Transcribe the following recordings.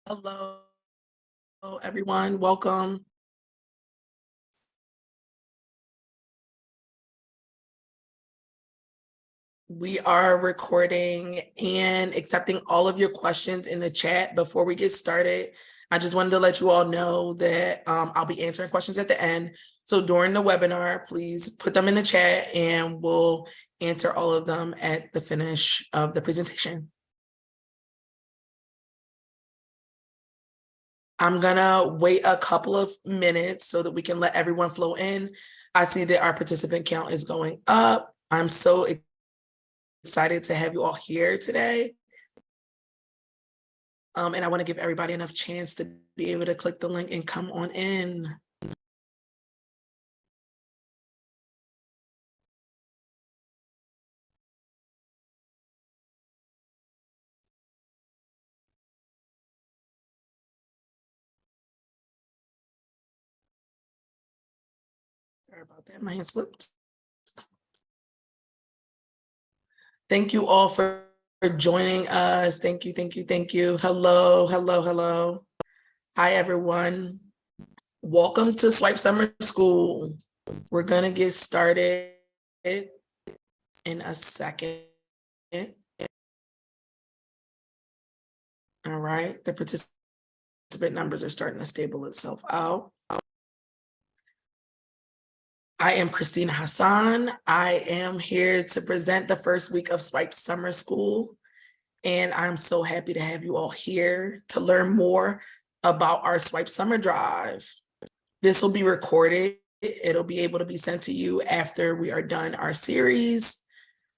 Hello, everyone. Welcome. We are recording and accepting all of your questions in the chat. Before we get started, I just wanted to let you all know that I'll be answering questions at the end. So during the webinar, please put them in the chat and we'll answer all of them at the finish of the presentation. I'm gonna wait a couple of minutes so that we can let everyone flow in. I see that our participant count is going up. I'm so excited to have you all here today. And I want to give everybody enough chance to be able to click the link and come on in. Sorry about that, my hand slipped. Thank you all for joining us. Thank you, thank you, thank you. Hello, hello, hello. Hi, everyone. Welcome to Swipe Summer School. We're gonna get started in a second. All right, the participant numbers are starting to stable itself out. I am Christina Hassan. I am here to present the first week of Swipe Summer School. And I'm so happy to have you all here to learn more about our Swipe Summer Drive. This will be recorded. It'll be able to be sent to you after we are done our series.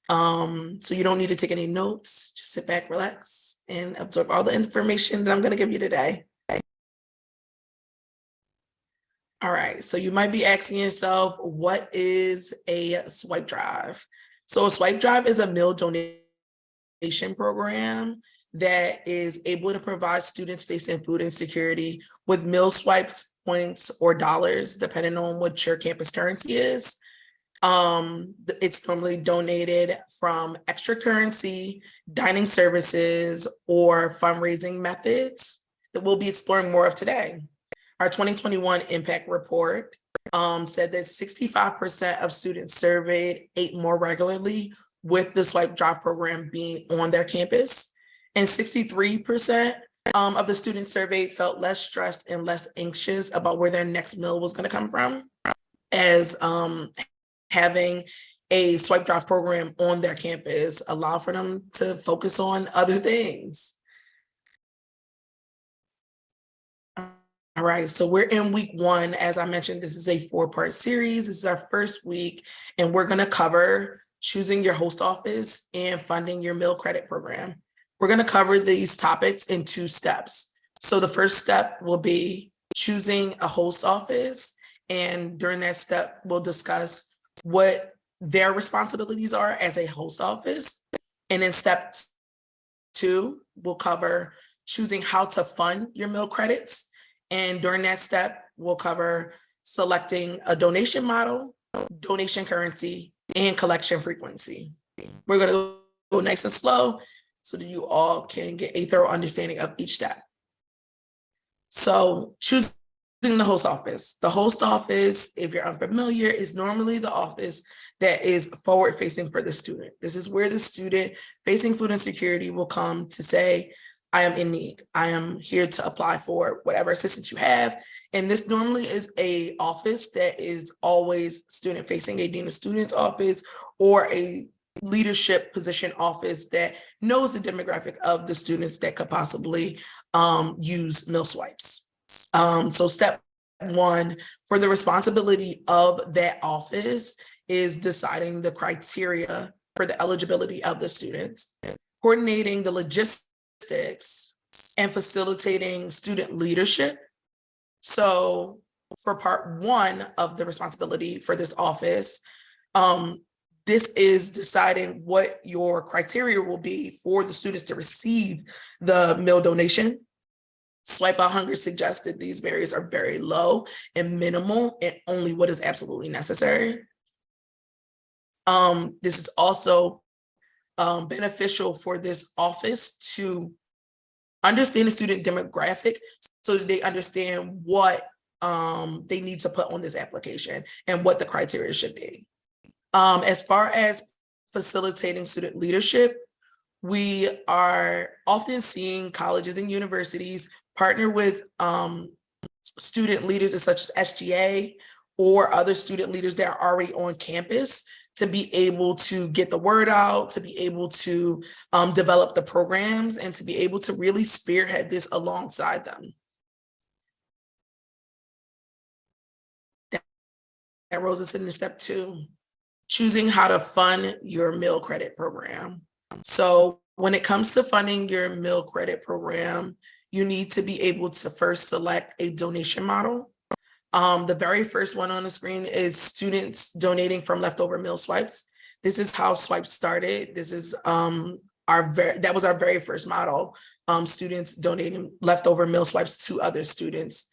So you don't need to take any notes. Just sit back, relax, and absorb all the information that I'm going to give you today. All right, so you might be asking yourself, what is a swipe drive? So a swipe drive is a meal donation program that is able to provide students facing food insecurity with meal swipes, points, or dollars, depending on what your campus currency is. It's normally donated from extra currency, dining services, or fundraising methods that we'll be exploring more of today. Our 2021 impact report said that 65% of students surveyed ate more regularly with the Swipe Drive program being on their campus. And 63% of the students surveyed felt less stressed and less anxious about where their next meal was going to come from, as having a Swipe Drive program on their campus allowed for them to focus on other things. All right, so we're in week one. As I mentioned, this is a 4-part series. This is our first week, and we're going to cover choosing your host office and funding your meal credit program. We're going to cover these topics in 2 steps. So the first step will be choosing a host office, and during that step, we'll discuss what their responsibilities are as a host office. And in step 2, we'll cover choosing how to fund your meal credits. And during that step, we'll cover selecting a donation model, donation currency, and collection frequency. We're going to go nice and slow so that you all can get a thorough understanding of each step. So choosing the host office. The host office, if you're unfamiliar, is normally the office that is forward-facing for the student. This is where the student facing food insecurity will come to say, I am in need. I am here to apply for whatever assistance you have. And this normally is a office that is always student facing, a dean of students office or a leadership position office that knows the demographic of the students that could possibly use meal swipes. So step 1 for the responsibility of that office is deciding the criteria for the eligibility of the students, coordinating the logistics, and facilitating student leadership. So for part 1 of the responsibility for this office, this is deciding what your criteria will be for the students to receive the meal donation. Swipe Out Hunger suggested these barriers are very low and minimal and only what is absolutely necessary. This is also beneficial for this office to understand the student demographic so that they understand what they need to put on this application and what the criteria should be. As far as facilitating student leadership, we are often seeing colleges and universities partner with student leaders such as SGA or other student leaders that are already on campus to be able to get the word out, to be able to develop the programs, and to be able to really spearhead this alongside them. That rolls us into step 2, choosing how to fund your meal credit program. So when it comes to funding your meal credit program, you need to be able to first select a donation model. The very first one on the screen is students donating from leftover meal swipes. This is how Swipes started. This is that was our very first model, students donating leftover meal swipes to other students.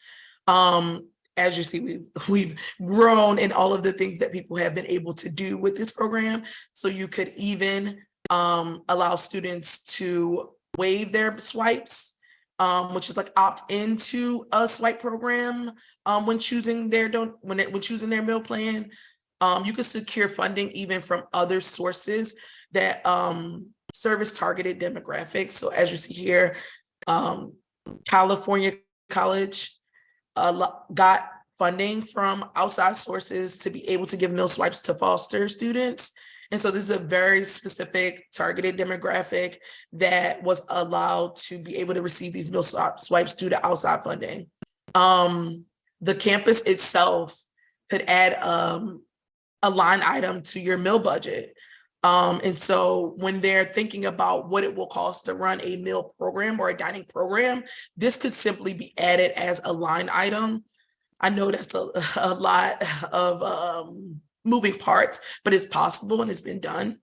As you see, we've grown in all of the things that people have been able to do with this program. So you could even allow students to waive their swipes, which is like opt into a swipe program when choosing their choosing their meal plan. You can secure funding even from other sources that service targeted demographics. So as you see here, California College got funding from outside sources to be able to give meal swipes to foster students. And so this is a very specific targeted demographic that was allowed to be able to receive these meal swipes due to outside funding. The campus itself could add a line item to your meal budget. And so when they're thinking about what it will cost to run a meal program or a dining program, this could simply be added as a line item. I know that's a lot of moving parts, but it's possible and it's been done.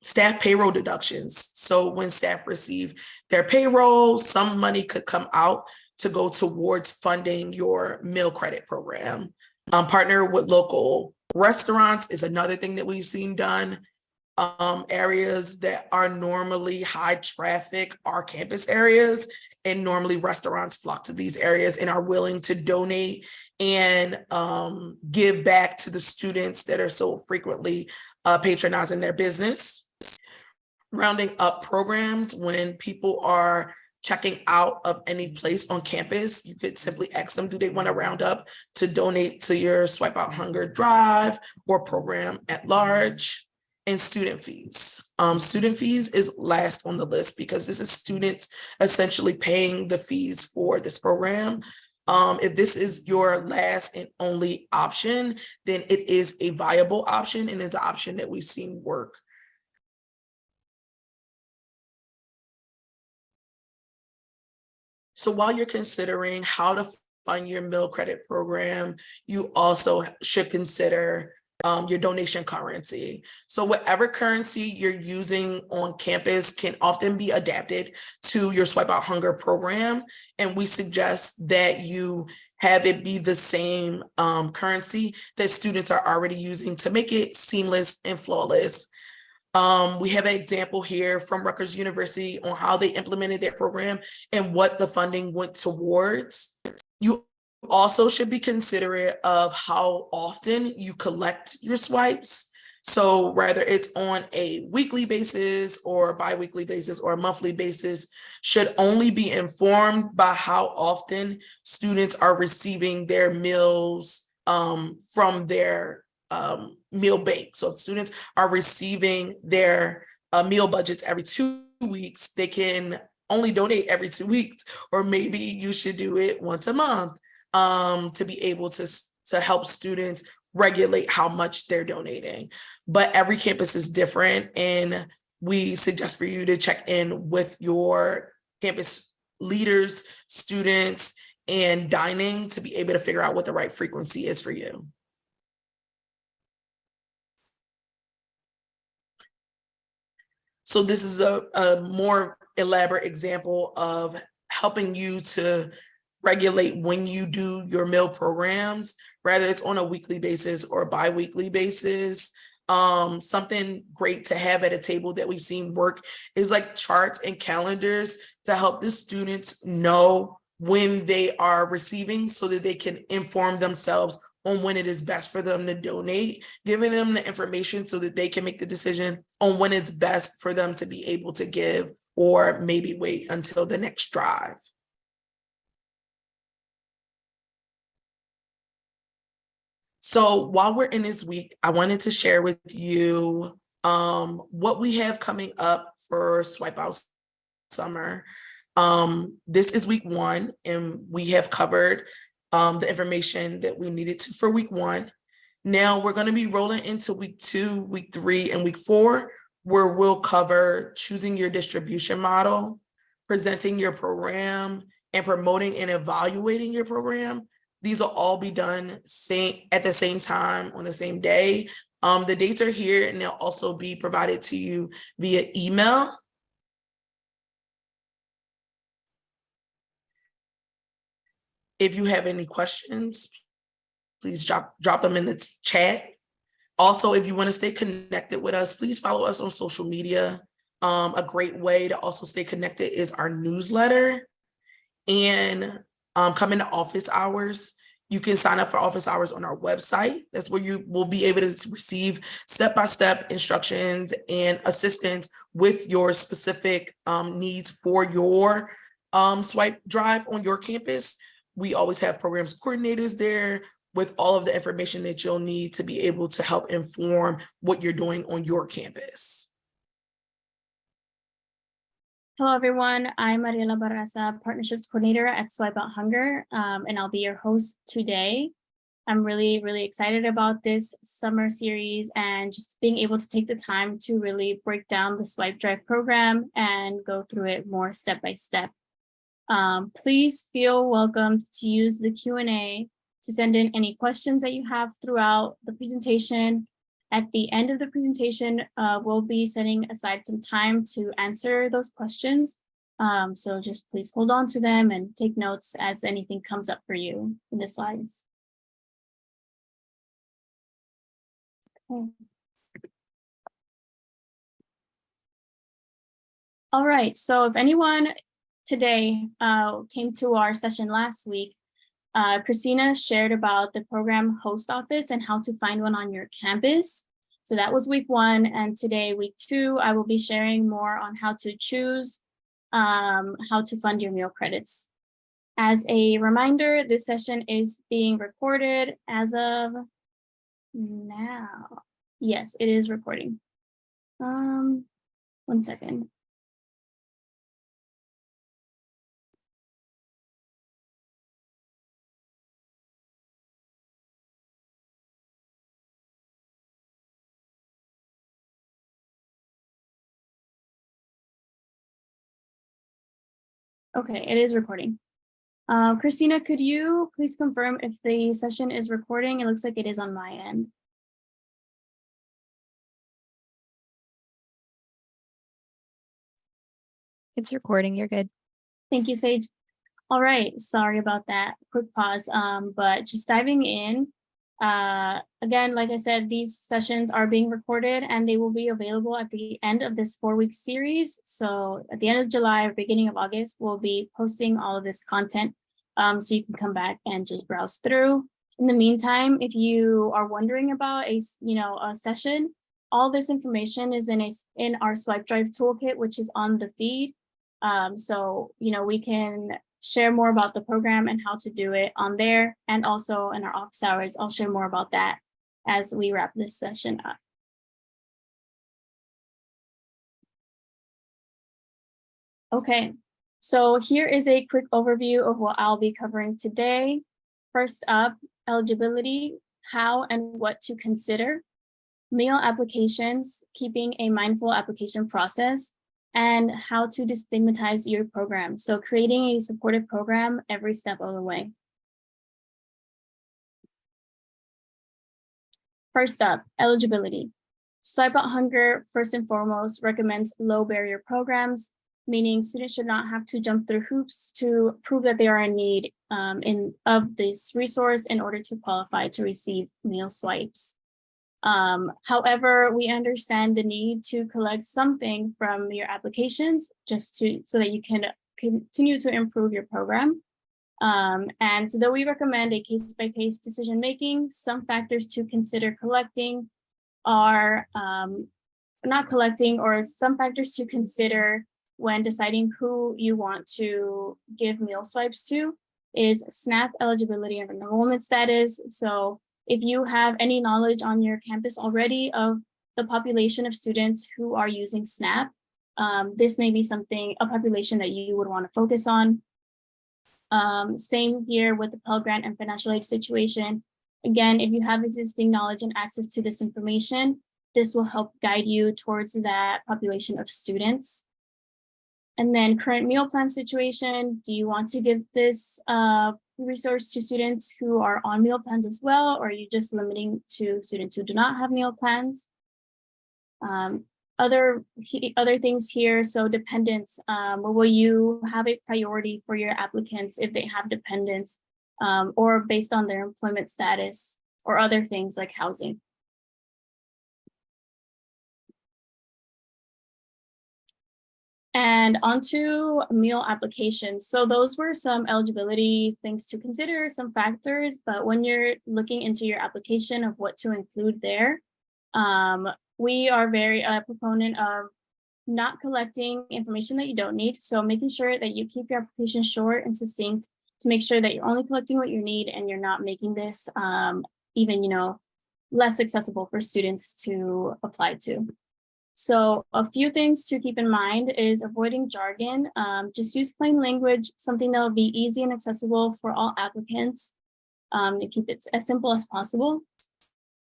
Staff payroll deductions. So when staff receive their payroll, some money could come out to go towards funding your meal credit program. Partner with local restaurants is another thing that we've seen done. Areas that are normally high traffic are campus areas, and normally restaurants flock to these areas and are willing to donate and give back to the students that are so frequently patronizing their business. Rounding up programs, when people are checking out of any place on campus, you could simply ask them, do they want to round up to donate to your Swipe Out Hunger drive or program at large? And student fees. Student fees is last on the list because this is students essentially paying the fees for this program. If this is your last and only option, then it is a viable option and it's an option that we've seen work. So while you're considering how to fund your meal credit program, you also should consider your donation currency. So whatever currency you're using on campus can often be adapted to your Swipe Out Hunger program. And we suggest that you have it be the same currency that students are already using to make it seamless and flawless. We have an example here from Rutgers University on how they implemented their program and what the funding went towards. You also should be considerate of how often you collect your swipes. So whether it's on a weekly basis or bi-weekly basis or a monthly basis, should only be informed by how often students are receiving their meals from their meal bank. So if students are receiving their meal budgets every 2 weeks, they can only donate every 2 weeks, or maybe you should do it once a month. To be able to help students regulate how much they're donating. But every campus is different, and we suggest for you to check in with your campus leaders, students, and dining to be able to figure out what the right frequency is for you. So this is a more elaborate example of helping you to regulate when you do your meal programs, whether it's on a weekly basis or bi-weekly basis. Something great to have at a table that we've seen work is like charts and calendars to help the students know when they are receiving so that they can inform themselves on when it is best for them to donate, giving them the information so that they can make the decision on when it's best for them to be able to give, or maybe wait until the next drive. So while we're in this week, I wanted to share with you what we have coming up for Swipe Out Summer. This is week 1, and we have covered the information that we needed to for week 1. Now we're going to be rolling into week 2, week 3, and week 4, where we'll cover choosing your distribution model, presenting your program, and promoting and evaluating your program. These will all be done at the same time on the same day. The dates are here, and they'll also be provided to you via email. If you have any questions, please drop them in the chat. Also, if you want to stay connected with us, please follow us on social media. A great way to also stay connected is our newsletter. And come into office hours. You can sign up for office hours on our website. That's where you will be able to receive step-by-step instructions and assistance with your specific needs for your swipe drive on your campus. We always have programs coordinators there with all of the information that you'll need to be able to help inform what you're doing on your campus. Hello, everyone. I'm Mariela Barraza, Partnerships Coordinator at Swipe Out Hunger, and I'll be your host today. I'm really, really excited about this summer series and just being able to take the time to really break down the Swipe Drive program and go through it more step by step. Please feel welcome to use the Q&A to send in any questions that you have throughout the presentation. At the end of the presentation, we'll be setting aside some time to answer those questions. So just please hold on to them and take notes as anything comes up for you in the slides. Okay. All right, so if anyone today came to our session last week, Christina shared about the program host office and how to find one on your campus. So that was week 1, and today, week 2, I will be sharing more on how to choose, how to fund your meal credits. As a reminder, this session is being recorded as of now. Yes, it is recording. 1 second. Okay, it is recording. Christina, could you please confirm if the session is recording? It looks like it is on my end. It's recording, you're good. Thank you, Sage. All right, sorry about that quick pause, but just diving in. Again, like I said, these sessions are being recorded and they will be available at the end of this 4-week series. So at the end of July or beginning of August, we'll be posting all of this content so you can come back and just browse through. In the meantime, if you are wondering about a session, all this information is in our Swipe Drive toolkit, which is on the feed. So we can share more about the program and how to do it on there, and also in our office hours. I'll share more about that as we wrap this session up. Okay, so here is a quick overview of what I'll be covering today. First up, eligibility, how and what to consider, meal applications, keeping a mindful application process, and how to destigmatize your program. So creating a supportive program every step of the way. First up, eligibility. Swipe Out Hunger, first and foremost, recommends low barrier programs, meaning students should not have to jump through hoops to prove that they are in need of this resource in order to qualify to receive meal swipes. However, we understand the need to collect something from your applications so that you can continue to improve your program. And though we recommend a case-by-case decision-making, some factors to consider collecting are not collecting, or some factors to consider when deciding who you want to give meal swipes to is SNAP eligibility and enrollment status. So if you have any knowledge on your campus already of the population of students who are using SNAP, this may be a population that you would want to focus on. Same here with the Pell Grant and financial aid situation. Again, if you have existing knowledge and access to this information, this will help guide you towards that population of students. And then current meal plan situation, do you want to give this resource to students who are on meal plans as well, or are you just limiting to students who do not have meal plans? Other things here, so dependents, will you have a priority for your applicants if they have dependents, or based on their employment status, or other things like housing? And onto meal applications. So those were some eligibility things to consider, some factors, but when you're looking into your application of what to include there, we are very proponent of not collecting information that you don't need. So making sure that you keep your application short and succinct to make sure that you're only collecting what you need and you're not making this even, less accessible for students to apply to. So a few things to keep in mind is avoiding jargon. Just use plain language, something that will be easy and accessible for all applicants, to keep it as simple as possible.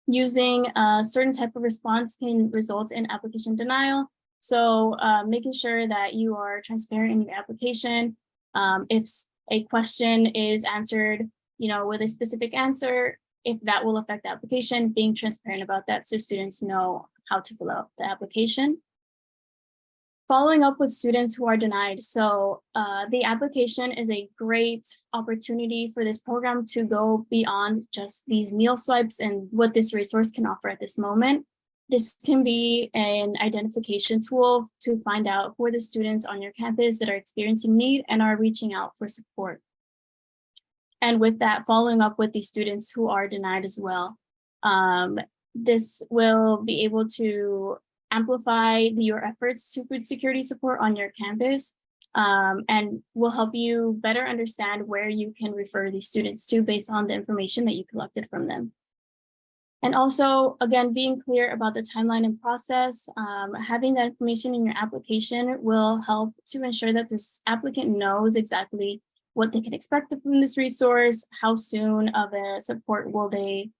Using a certain type of response can result in application denial. So making sure that you are transparent in your application. If a question is answered, with a specific answer, if that will affect the application, being transparent about that so students know how to fill out the application. Following up with students who are denied. So the application is a great opportunity for this program to go beyond just these meal swipes and what this resource can offer at this moment. This can be an identification tool to find out who are the students on your campus that are experiencing need and are reaching out for support. And with that, following up with the students who are denied as well. This will be able to amplify your efforts to food security support on your campus, and will help you better understand where you can refer these students to based on the information that you collected from them. And also, again, being clear about the timeline and process, having that information in your application will help to ensure that this applicant knows exactly what they can expect from this resource, how soon of a support will they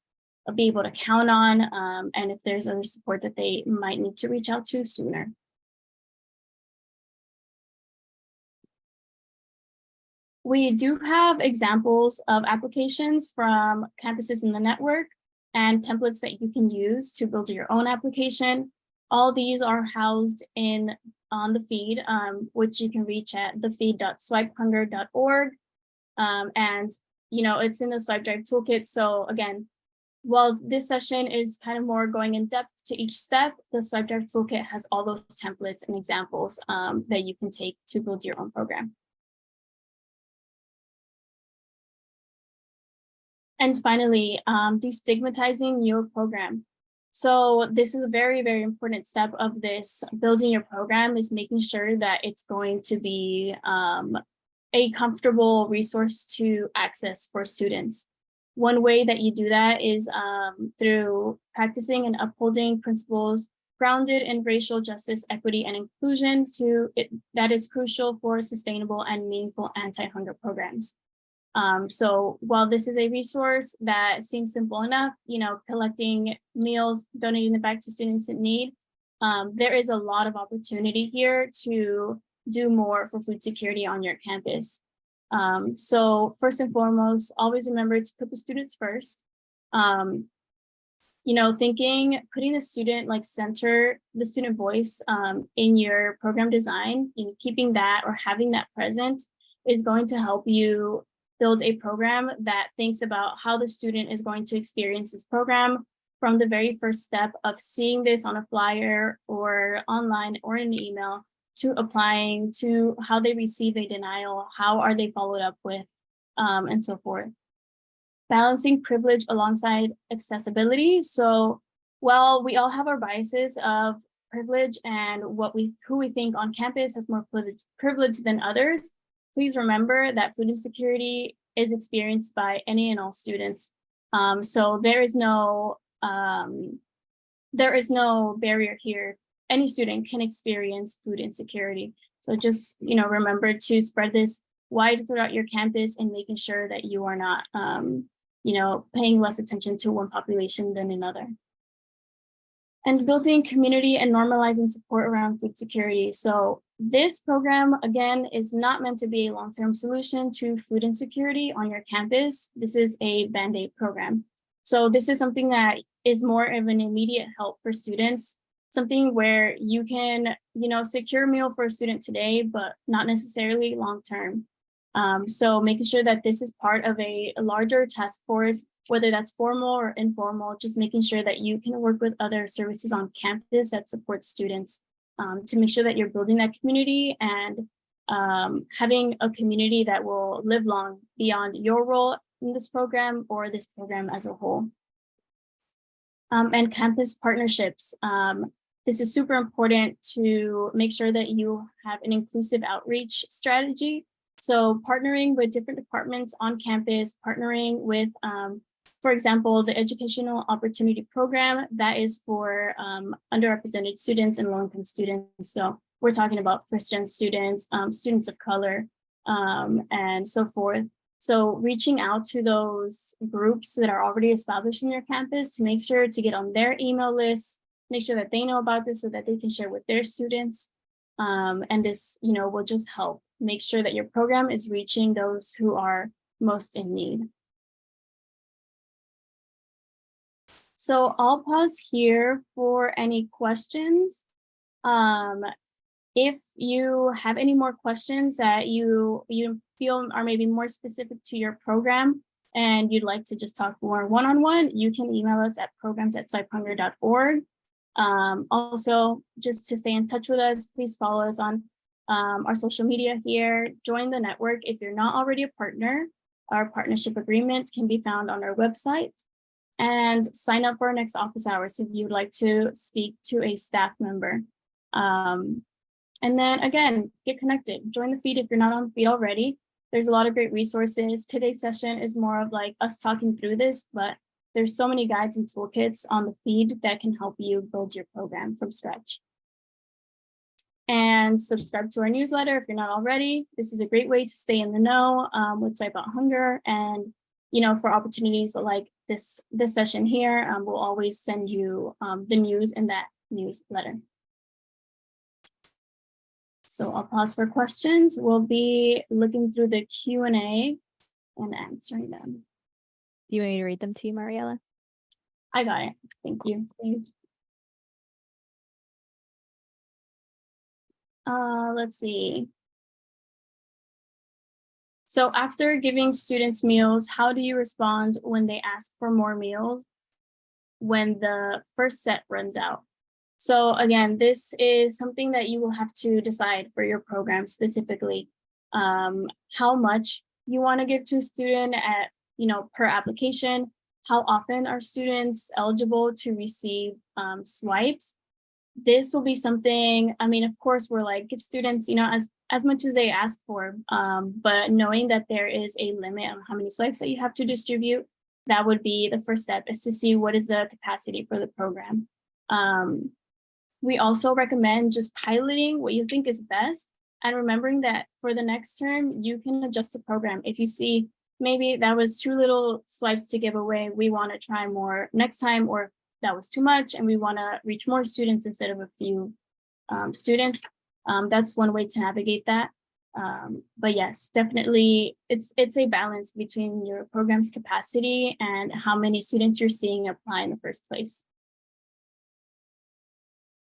be able to count on, and if there's other support that they might need to reach out to sooner. We do have examples of applications from campuses in the network and templates that you can use to build your own application. All these are housed on the feed, which you can reach at thefeed.swipehunger.org. And it's in the Swipe Drive toolkit. So again, while this session is kind of more going in depth to each step, the Swipe Drive toolkit has all those templates and examples that you can take to build your own program. And finally, destigmatizing your program. So this is a very, very important step of this building your program, is making sure that it's going to be a comfortable resource to access for students. One way that you do that is through practicing and upholding principles grounded in racial justice, equity, and inclusion that is crucial for sustainable and meaningful anti-hunger programs. So while this is a resource that seems simple enough, collecting meals, donating them back to students in need, there is a lot of opportunity here to do more for food security on your campus. So first and foremost, always remember to put the students first. Putting the student, center the student voice in your program design, keeping that or having that present is going to help you build a program that thinks about how the student is going to experience this program, from the very first step of seeing this on a flyer or online or in an email to applying to how they receive a denial, how are they followed up with, and so forth. Balancing privilege alongside accessibility. So while we all have our biases of privilege and who we think on campus has more privilege than others, please remember that food insecurity is experienced by any and all students. So there is no barrier here. Any student can experience food insecurity. So just, remember to spread this wide throughout your campus and making sure that you are not, paying less attention to one population than another. And building community and normalizing support around food security. So this program, again, is not meant to be a long-term solution to food insecurity on your campus. This is a Band-Aid program. So this is something that is more of an immediate help for students, something where you can, secure a meal for a student today, but not necessarily long-term. So making sure that this is part of a larger task force, whether that's formal or informal, just making sure that you can work with other services on campus that support students to make sure that you're building that community and having a community that will live long beyond your role in this program or this program as a whole. And campus partnerships. This is super important to make sure that you have an inclusive outreach strategy. So partnering with different departments on campus, partnering with, for example, the Educational Opportunity Program that is for underrepresented students and low-income students. So we're talking about first-gen students, students of color, and so forth. So reaching out to those groups that are already established in your campus to make sure to get on their email list, make sure that they know about this so that they can share with their students. And this, will just help make sure that your program is reaching those who are most in need. So I'll pause here for any questions. If you have any more questions that you feel are maybe more specific to your program and you'd like to just talk more one-on-one, you can email us at programs@swipehunger.org. Also, just to stay in touch with us, please follow us on our social media here. Join the network if you're not already a partner. Our partnership agreements can be found on our website. And sign up for our next office hours if you'd like to speak to a staff member. And then again, get connected. Join the feed if you're not on the feed already. There's a lot of great resources. Today's session is more of like us talking through this, but there's so many guides and toolkits on the feed that can help you build your program from scratch. And subscribe to our newsletter if you're not already. This is a great way to stay in the know with Swipe Out Hunger. And, for opportunities like this session here, we'll always send you the news in that newsletter. So I'll pause for questions. We'll be looking through the Q&A and answering them. Do you want me to read them to you, Mariella? I got it. Thank you, Sage. Let's see. So after giving students meals, how do you respond when they ask for more meals when the first set runs out? So again, this is something that you will have to decide for your program specifically, how much you want to give to a student at, per application, how often are students eligible to receive swipes. This will be something, of course, we're like, give students, as much as they ask for, but knowing that there is a limit on how many swipes that you have to distribute, that would be the first step, is to see what is the capacity for the program. We also recommend just piloting what you think is best and remembering that for the next term, you can adjust the program. If you see maybe that was too little swipes to give away, we want to try more next time, or that was too much and we want to reach more students instead of a few students. That's one way to navigate that. But yes, definitely it's a balance between your program's capacity and how many students you're seeing apply in the first place.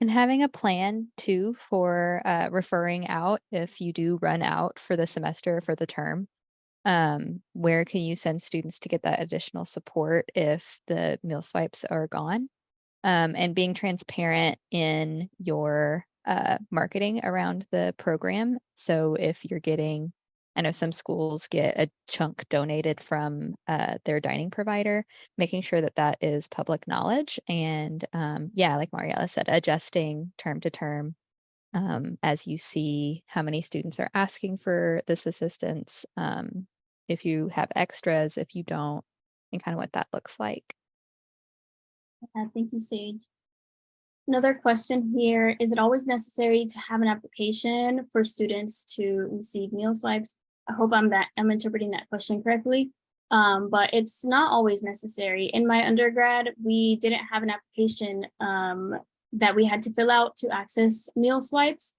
And having a plan too for referring out if you do run out for the semester or for the term. Where can you send students to get that additional support if the meal swipes are gone? And being transparent in your marketing around the program. So if you're getting, I know some schools get a chunk donated from their dining provider, making sure that that is public knowledge. And yeah, like Mariella said, adjusting term to term as you see how many students are asking for this assistance, if you have extras, if you don't, and kind of what that looks like. Thank you, Sage. Another question here, is it always necessary to have an application for students to receive meal swipes? I hope I'm interpreting that question correctly. But it's not always necessary. In my undergrad, we didn't have an application that we had to fill out to access meal swipes.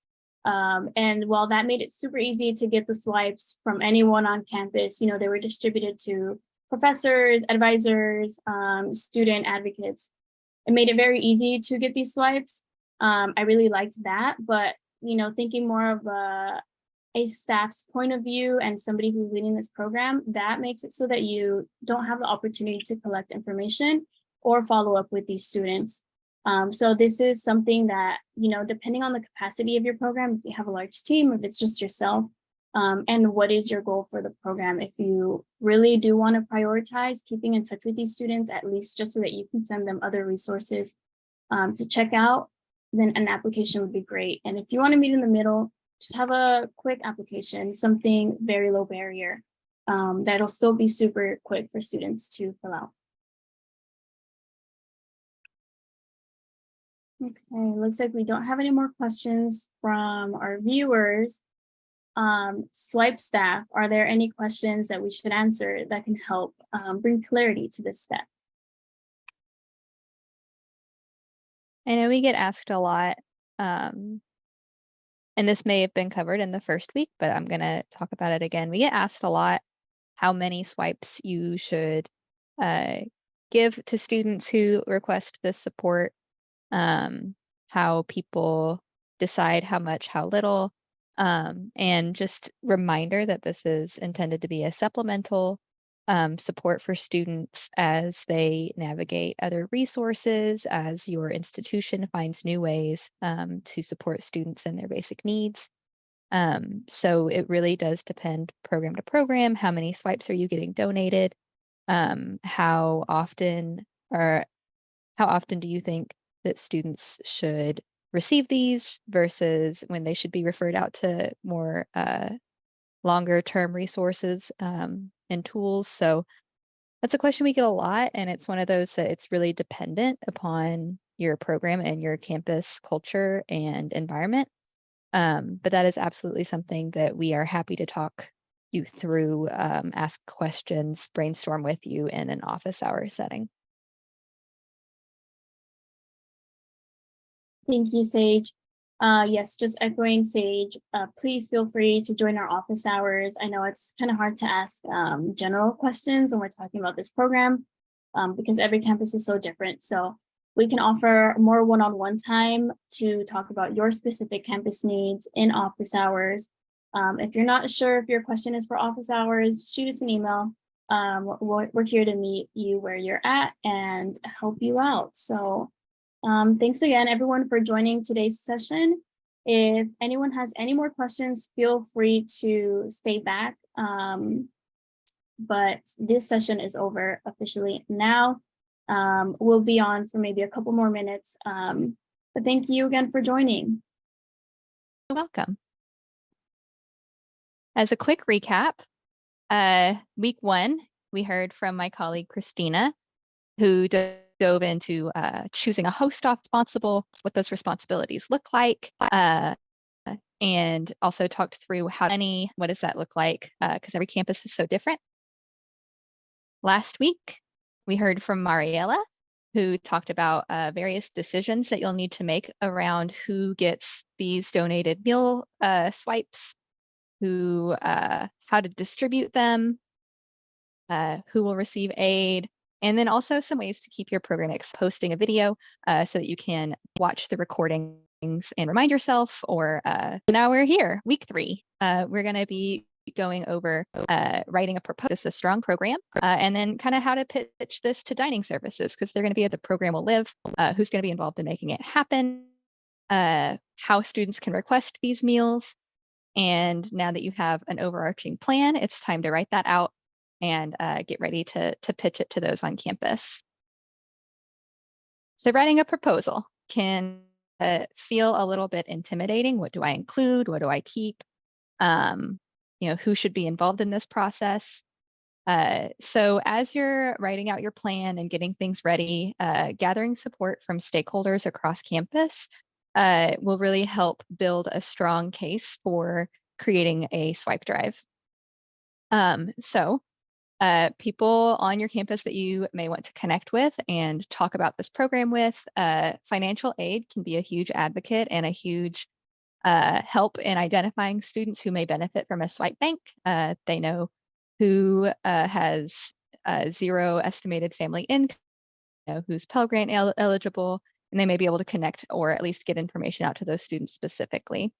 And while that made it super easy to get the swipes from anyone on campus, you know, they were distributed to professors, advisors, student advocates. It made it very easy to get these swipes. I really liked that, but you know, thinking more of a staff's point of view and somebody who's leading this program, that makes it so that you don't have the opportunity to collect information or follow up with these students. So this is something that, you know, depending on the capacity of your program, if you have a large team, if it's just yourself, and what is your goal for the program. If you really do want to prioritize keeping in touch with these students, at least just so that you can send them other resources to check out, then an application would be great. And if you want to meet in the middle, just have a quick application, something very low barrier that'll still be super quick for students to fill out. Okay, looks like we don't have any more questions from our viewers. Swipe staff, are there any questions that we should answer that can help bring clarity to this step? I know we get asked a lot, and this may have been covered in the first week, but I'm going to talk about it again. We get asked a lot how many swipes you should give to students who request this support, how people decide how much, how little, and just reminder that this is intended to be a supplemental support for students as they navigate other resources, as your institution finds new ways to support students and their basic needs. So it really does depend program to program. How many swipes are you getting donated? How often do you think that students should receive these versus when they should be referred out to more longer term resources and tools? So that's a question we get a lot, and it's one of those that it's really dependent upon your program and your campus culture and environment. But that is absolutely something that we are happy to talk you through, ask questions, brainstorm with you in an office hour setting. Thank you, Sage. Yes, just echoing Sage, please feel free to join our office hours. I know it's kind of hard to ask general questions when we're talking about this program because every campus is so different. So we can offer more one-on-one time to talk about your specific campus needs in office hours. If you're not sure if your question is for office hours, shoot us an email. We're here to meet you where you're at and help you out. So thanks again, everyone, for joining today's session. If anyone has any more questions, feel free to stay back. But this session is over officially now. We'll be on for maybe a couple more minutes. But thank you again for joining. You're welcome. As a quick recap, week 1, we heard from my colleague Christina, who dove into choosing a host responsible, what those responsibilities look like, and also talked through what does that look like, because every campus is so different. Last week, we heard from Mariella, who talked about various decisions that you'll need to make around who gets these donated meal swipes, how to distribute them, who will receive aid, and then also some ways to keep your program posting a video so that you can watch the recordings and remind yourself. Or now we're here, week 3. We're going to be going over writing a proposal. It's a strong program, and then kind of how to pitch this to dining services, because they're going to be at the program will live, who's going to be involved in making it happen, how students can request these meals. And now that you have an overarching plan, it's time to write that out and get ready to pitch it to those on campus. So writing a proposal can feel a little bit intimidating. What do I include? What do I keep? Who should be involved in this process? So as you're writing out your plan and getting things ready, gathering support from stakeholders across campus will really help build a strong case for creating a swipe drive. People on your campus that you may want to connect with and talk about this program with, financial aid can be a huge advocate and a huge help in identifying students who may benefit from a swipe bank. They know who has zero estimated family income, who's Pell Grant eligible, and they may be able to connect or at least get information out to those students specifically.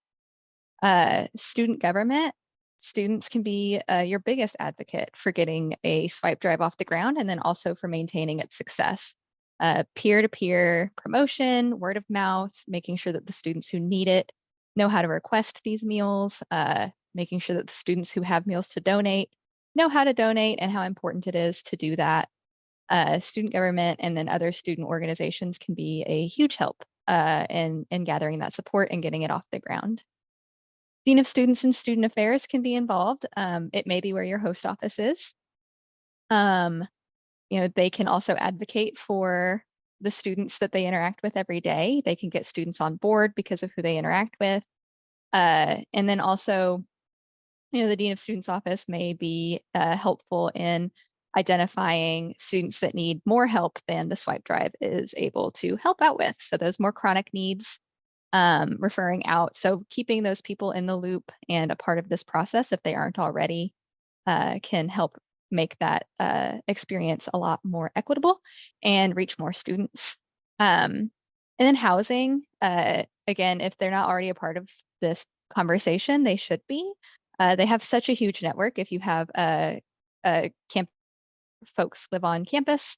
Student government. Students can be your biggest advocate for getting a swipe drive off the ground, and then also for maintaining its success. Peer-to-peer promotion, word of mouth, making sure that the students who need it know how to request these meals, making sure that the students who have meals to donate know how to donate and how important it is to do that. Student government and then other student organizations can be a huge help in gathering that support and getting it off the ground. Dean of Students and Student Affairs can be involved. It may be where your host office is. They can also advocate for the students that they interact with every day. They can get students on board because of who they interact with. And then also, the Dean of Students office may be helpful in identifying students that need more help than the swipe drive is able to help out with. So those more chronic needs, referring out. So keeping those people in the loop and a part of this process, if they aren't already, can help make that experience a lot more equitable and reach more students. And then housing, again, if they're not already a part of this conversation, they should be. They have such a huge network. If you have camp folks live on campus,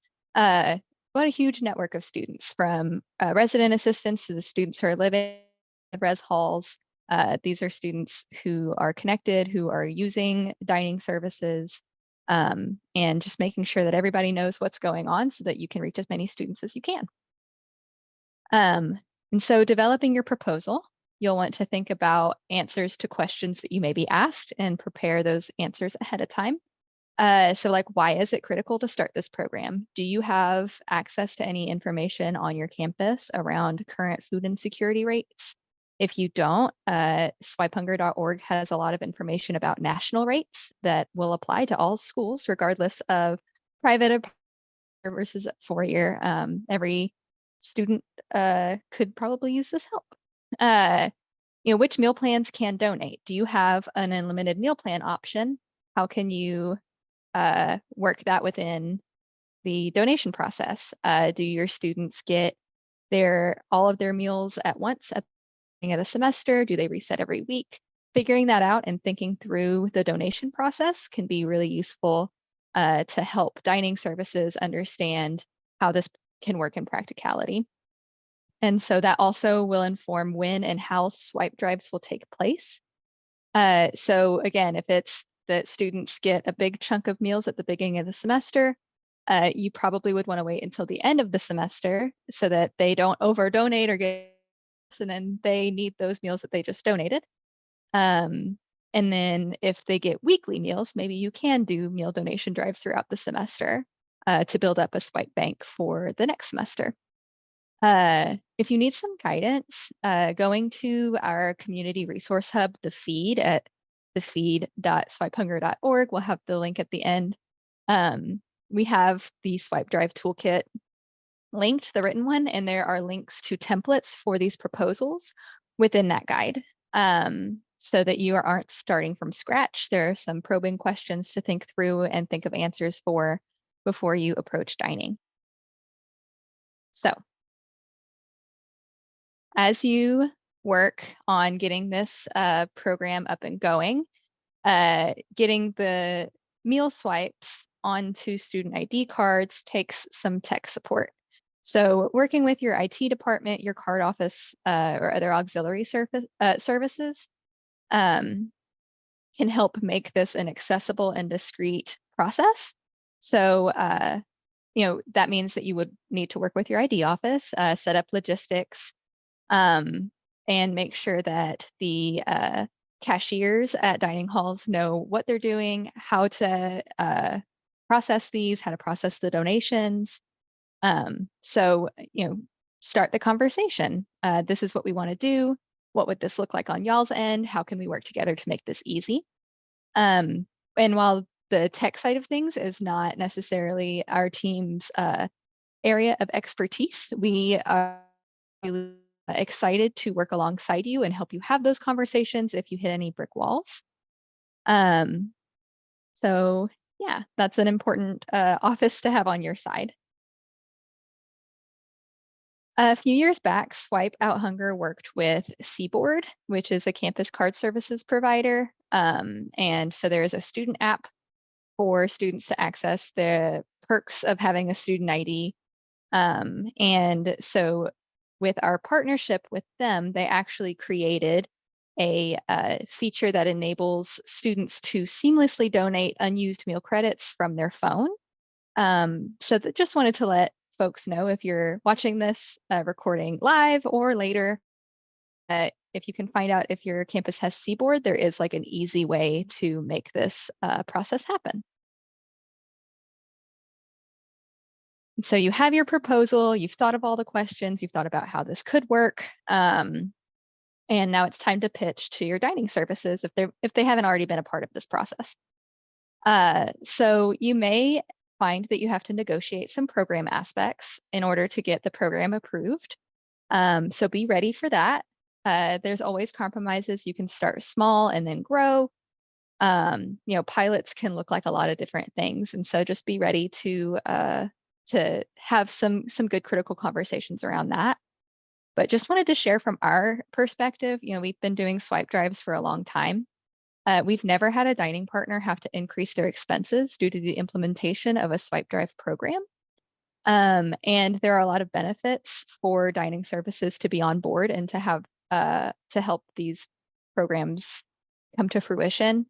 what a huge network of students, from resident assistants to the students who are living in res halls. These are students who are connected, who are using dining services, and just making sure that everybody knows what's going on so that you can reach as many students as you can. And so developing your proposal, you'll want to think about answers to questions that you may be asked and prepare those answers ahead of time. So like, why is it critical to start this program? Do you have access to any information on your campus around current food insecurity rates? If you don't, swipehunger.org has a lot of information about national rates that will apply to all schools, regardless of private or versus four-year. Every student could probably use this help. Which meal plans can donate? Do you have an unlimited meal plan option? How can you work that within the donation process? Do your students get all of their meals at once at the beginning of the semester? Do they reset every week? Figuring that out and thinking through the donation process can be really useful to help dining services understand how this can work in practicality. And so that also will inform when and how swipe drives will take place. So again, if it's that students get a big chunk of meals at the beginning of the semester, you probably would want to wait until the end of the semester so that they don't over donate or get, and then they need those meals that they just donated. And then if they get weekly meals, maybe you can do meal donation drives throughout the semester to build up a swipe bank for the next semester. If you need some guidance, going to our community resource hub, the feed at thefeed.swipehunger.org, we'll have the link at the end. We have the swipe drive toolkit linked, the written one, and there are links to templates for these proposals within that guide, so that you aren't starting from scratch. There are some probing questions to think through and think of answers for before you approach dining. So as you work on getting this program up and going, Getting the meal swipes onto student ID cards takes some tech support. So working with your IT department, your card office, or other auxiliary services can help make this an accessible and discreet process. So, that means that you would need to work with your ID office, set up logistics, and make sure that the cashiers at dining halls know what they're doing, how to process these, how to process the donations. So, start the conversation. This is what we want to do. What would this look like on y'all's end? How can we work together to make this easy? And while the tech side of things is not necessarily our team's area of expertise, we are really excited to work alongside you and help you have those conversations if you hit any brick walls. So yeah, that's an important office to have on your side. A few years back, Swipe Out Hunger worked with Seaboard, which is a campus card services provider. And so there is a student app for students to access the perks of having a student ID. And so with our partnership with them, they actually created a feature that enables students to seamlessly donate unused meal credits from their phone. So that just wanted to let folks know, if you're watching this recording live or later, if you can find out if your campus has Seaboard, there is like an easy way to make this process happen. So you have your proposal, you've thought of all the questions, you've thought about how this could work. And now it's time to pitch to your dining services if they haven't already been a part of this process. So you may find that you have to negotiate some program aspects in order to get the program approved. So be ready for that. There's always compromises. You can start small and then grow. Pilots can look like a lot of different things. And so just be ready to have some good critical conversations around that. But just wanted to share from our perspective, we've been doing swipe drives for a long time. We've never had a dining partner have to increase their expenses due to the implementation of a swipe drive program. And there are a lot of benefits for dining services to be on board and to have to help these programs come to fruition.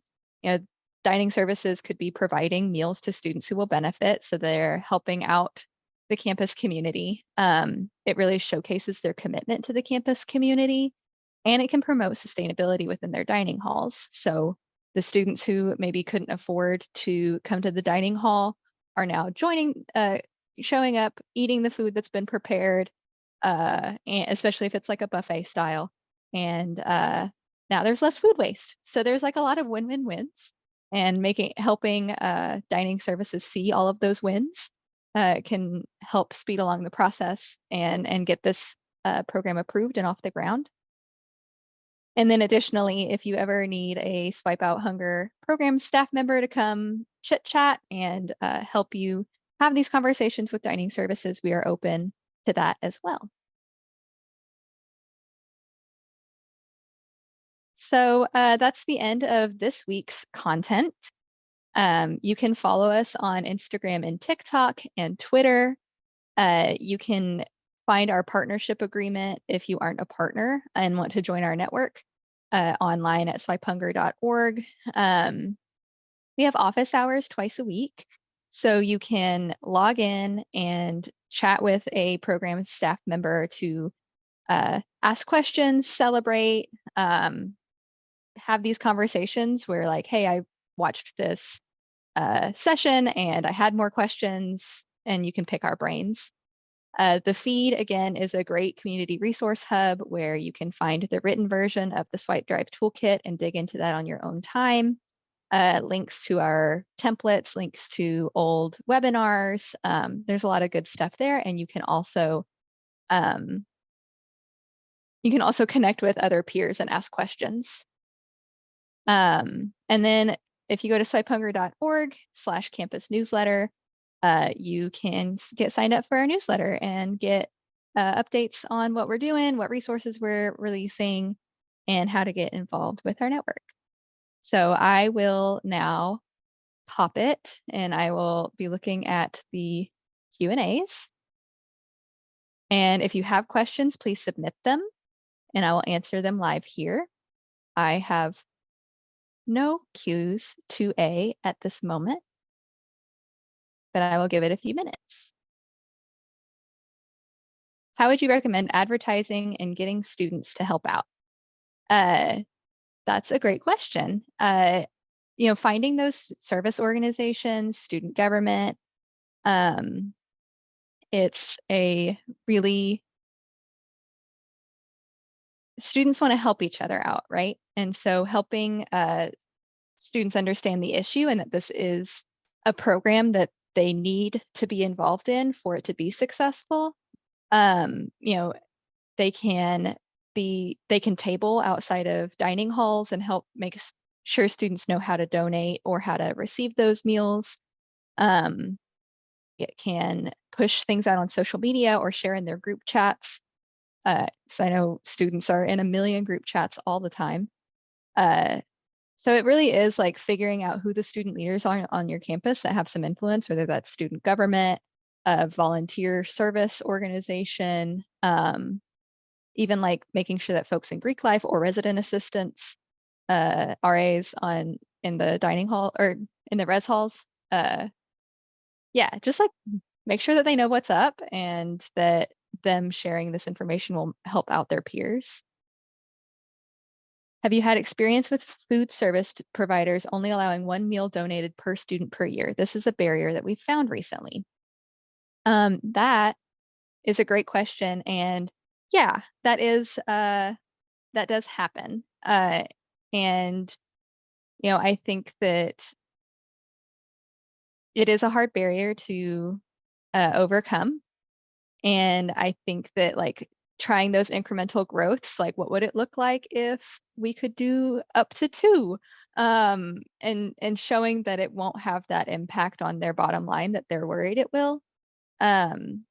Dining services could be providing meals to students who will benefit, so they're helping out the campus community. It really showcases their commitment to the campus community, and it can promote sustainability within their dining halls. So the students who maybe couldn't afford to come to the dining hall are now showing up, eating the food that's been prepared, and especially if it's like a buffet style. And now there's less food waste. So there's like a lot of win-win-wins, and helping dining services see all of those wins can help speed along the process and get this program approved and off the ground. And then additionally, if you ever need a Swipe Out Hunger program staff member to come chit chat and help you have these conversations with dining services, we are open to that as well. So that's the end of this week's content. You can follow us on Instagram and TikTok and Twitter. You can find our partnership agreement if you aren't a partner and want to join our network online at swipehunger.org. We have office hours twice a week, so you can log in and chat with a program staff member to ask questions, celebrate, have these conversations where like, hey, I watched this session and I had more questions, and you can pick our brains. The feed, again, is a great community resource hub where you can find the written version of the Swipe Drive Toolkit and dig into that on your own time. Links to our templates, links to old webinars. There's a lot of good stuff there, and you can also connect with other peers and ask questions. And then if you go to swipehunger.org/campus newsletter, you can get signed up for our newsletter and get updates on what we're doing, what resources we're releasing, and how to get involved with our network. So I will now pop it and I will be looking at the Q&As. And if you have questions, please submit them and I will answer them live here. I have no Qs to A at this moment, but I will give it a few minutes. How would you recommend advertising and getting students to help out? That's a great question. Finding those service organizations, student government, it's a really, students want to help each other out, right? And so helping students understand the issue and that this is a program that they need to be involved in for it to be successful. They can table outside of dining halls and help make sure students know how to donate or how to receive those meals. It can push things out on social media or share in their group chats. So I know students are in a million group chats all the time. So it really is like figuring out who the student leaders are on your campus that have some influence, whether that's student government, a volunteer service organization, even like making sure that folks in Greek life or resident assistants, RAs in the dining hall or in the res halls, just like make sure that they know what's up and that them sharing this information will help out their peers. Have you had experience with food service providers only allowing one meal donated per student per year? This is a barrier that we've found recently. That is a great question. And yeah, that does happen. And I think that it is a hard barrier to overcome. And I think that like trying those incremental growths, like what would it look like if we could do up to 2? And showing that it won't have that impact on their bottom line that they're worried it will. And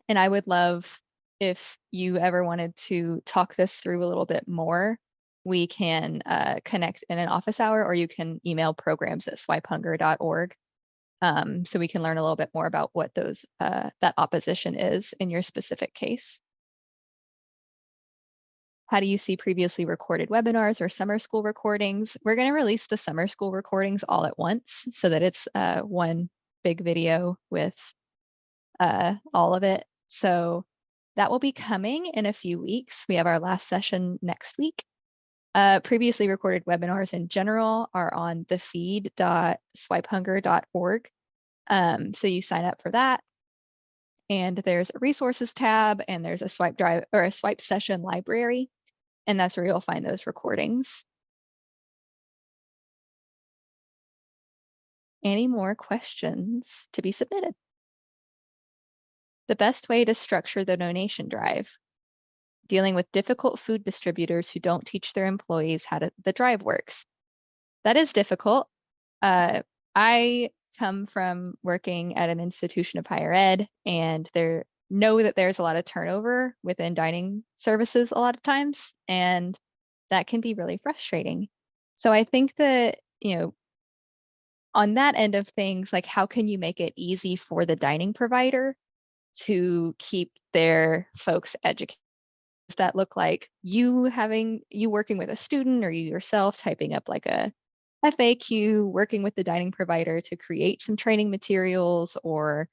I would love if you ever wanted to talk this through a little bit more, we can connect in an office hour, or you can email programs@swipehunger.org. So we can learn a little bit more about what that opposition is in your specific case. How do you see previously recorded webinars or summer school recordings? We're going to release the summer school recordings all at once so that it's one big video with all of it. So that will be coming in a few weeks. We have our last session next week. Previously recorded webinars in general are on thefeed.swipehunger.org. So you sign up for that. And there's a resources tab and there's a swipe drive or a swipe session library. And that's where you'll find those recordings. Any more questions to be submitted? The best way to structure the donation drive. Dealing with difficult food distributors who don't teach their employees how the drive works. That is difficult. I come from working at an institution of higher ed, and know that there's a lot of turnover within dining services a lot of times, and that can be really frustrating. So I think that, on that end of things, like how can you make it easy for the dining provider to keep their folks educated? Does that look like you working with a student or you yourself typing up like a FAQ, working with the dining provider to create some training materials or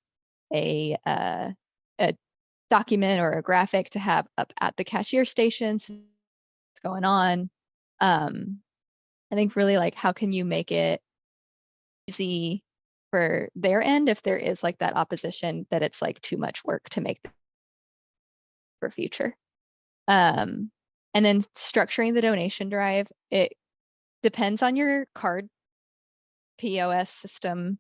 a document or a graphic to have up at the cashier station, so what's going on. I think really like how can you make it easy for their end if there is like that opposition that it's like too much work to make for future. And then structuring the donation drive, it depends on your card POS system.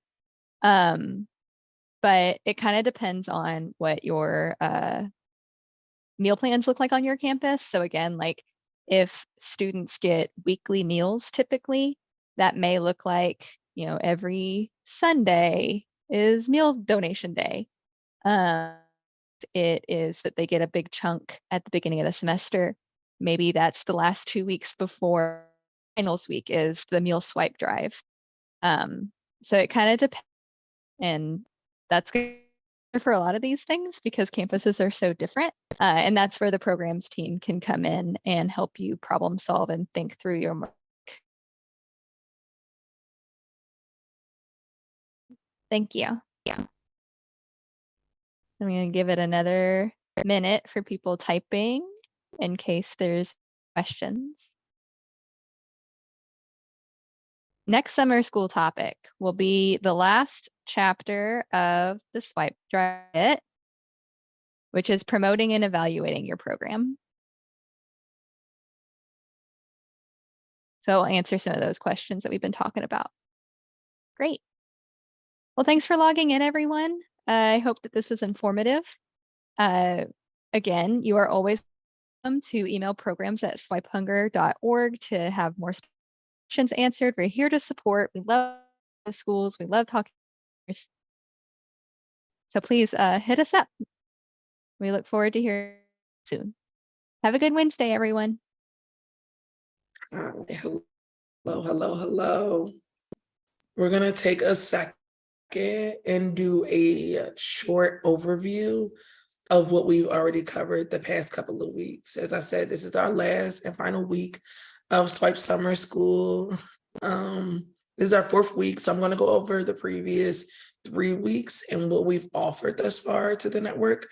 But it kind of depends on what your meal plans look like on your campus. So again, like if students get weekly meals, typically that may look like, every Sunday is meal donation day. It is that they get a big chunk at the beginning of the semester. Maybe that's the last 2 weeks before finals week is the meal swipe drive. So it kind of depends, and that's good for a lot of these things because campuses are so different. And that's where the programs team can come in and help you problem solve and think through your work. Thank you. Yeah. I'm going to give it another minute for people typing in case there's questions. Next summer school topic will be the last chapter of the Swipe Drive, which is promoting and evaluating your program. So I'll answer some of those questions that we've been talking about. Great. Well, thanks for logging in, everyone. I hope that this was informative. Again, you are always welcome to email programs@swipehunger.org to have more questions answered. We're here to support. We love the schools. We love talking. So please hit us up. We look forward to hearing soon. Have a good Wednesday, everyone. Hello, hello. We're going to take a second and do a short overview of what we've already covered the past couple of weeks. As I said, this is our last and final week of Swipe Summer School. This is our 4th week, so I'm going to go over the previous 3 weeks and what we've offered thus far to the network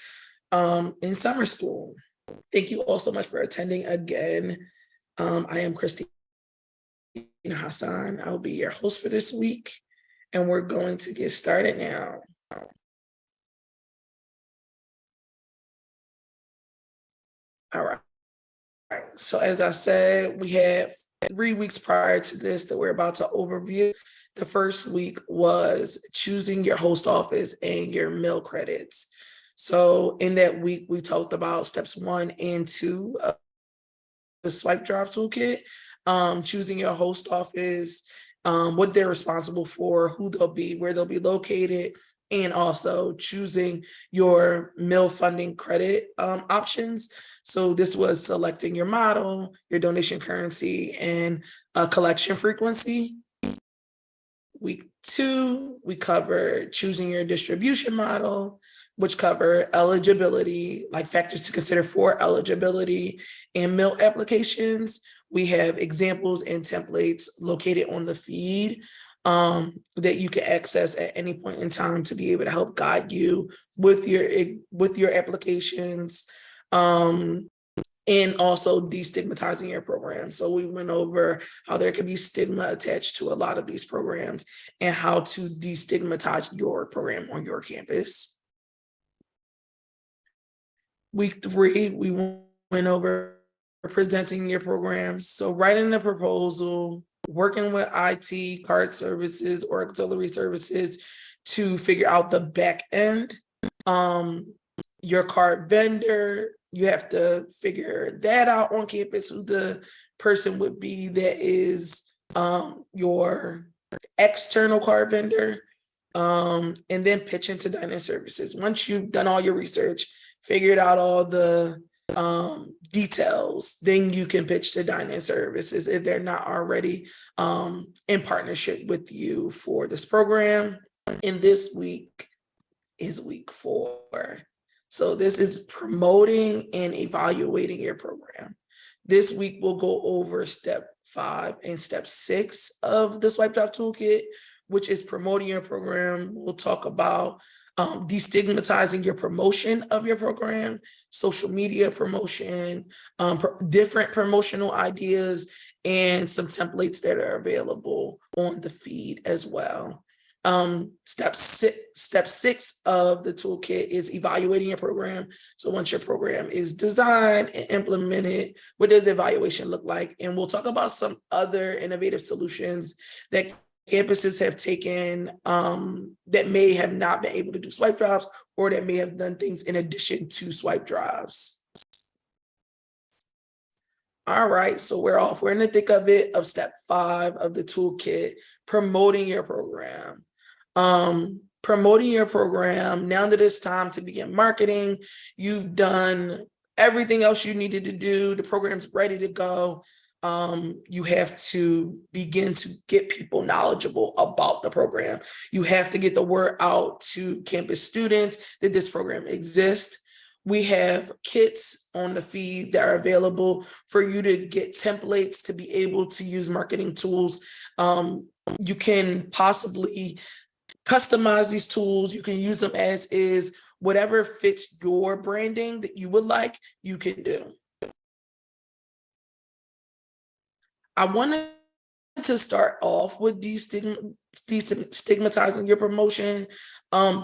in summer school. Thank you all so much for attending again. I am Christina Hassan. I'll be your host for this week, and we're going to get started now. All right. So as I said, we have 3 weeks prior to this that we're about to overview. The first week was choosing your host office and your meal credits. So in that week, we talked about steps 1 and 2 of the Swipe Drive Toolkit, choosing your host office, what they're responsible for, who they'll be, where they'll be located, and also choosing your meal funding credit options. So this was selecting your model, your donation currency, and collection frequency. Week 2, we covered choosing your distribution model, which cover eligibility, like factors to consider for eligibility and meal applications. We have examples and templates located on the feed that you can access at any point in time to be able to help guide you with your applications, and also destigmatizing your program. So we went over how there can be stigma attached to a lot of these programs and how to destigmatize your program on your campus. Week 3, we went over presenting your programs. So writing the proposal, working with IT, card services, or auxiliary services to figure out the back end. Your card vendor, you have to figure that out on campus, who the person would be that is your external card vendor, and then pitch into dining services. Once you've done all your research, figured out all the details, then you can pitch to dining services if they're not already in partnership with you for this program. And this week is week 4. So this is promoting and evaluating your program. This week we'll go over step 5 and step 6 of the Swipe Drive Toolkit, which is promoting your program. We'll talk about destigmatizing your promotion of your program, social media promotion, different promotional ideas, and some templates that are available on the feed as well. Step 6 of the toolkit is evaluating your program. So once your program is designed and implemented, what does evaluation look like? And we'll talk about some other innovative solutions that campuses have taken that may have not been able to do swipe drives, or that may have done things in addition to swipe drives. All right, so we're off. We're in the thick of it, of step 5 of the toolkit, promoting your program. Promoting your program, now that it's time to begin marketing, you've done everything else you needed to do, the program's ready to go. You have to begin to get people knowledgeable about the program. You have to get the word out to campus students that this program exists. We have kits on the feed that are available for you to get templates to be able to use marketing tools. You can possibly customize these tools. You can use them as is. Whatever fits your branding that you would like, you can do. I wanted to start off with destigmatizing your promotion,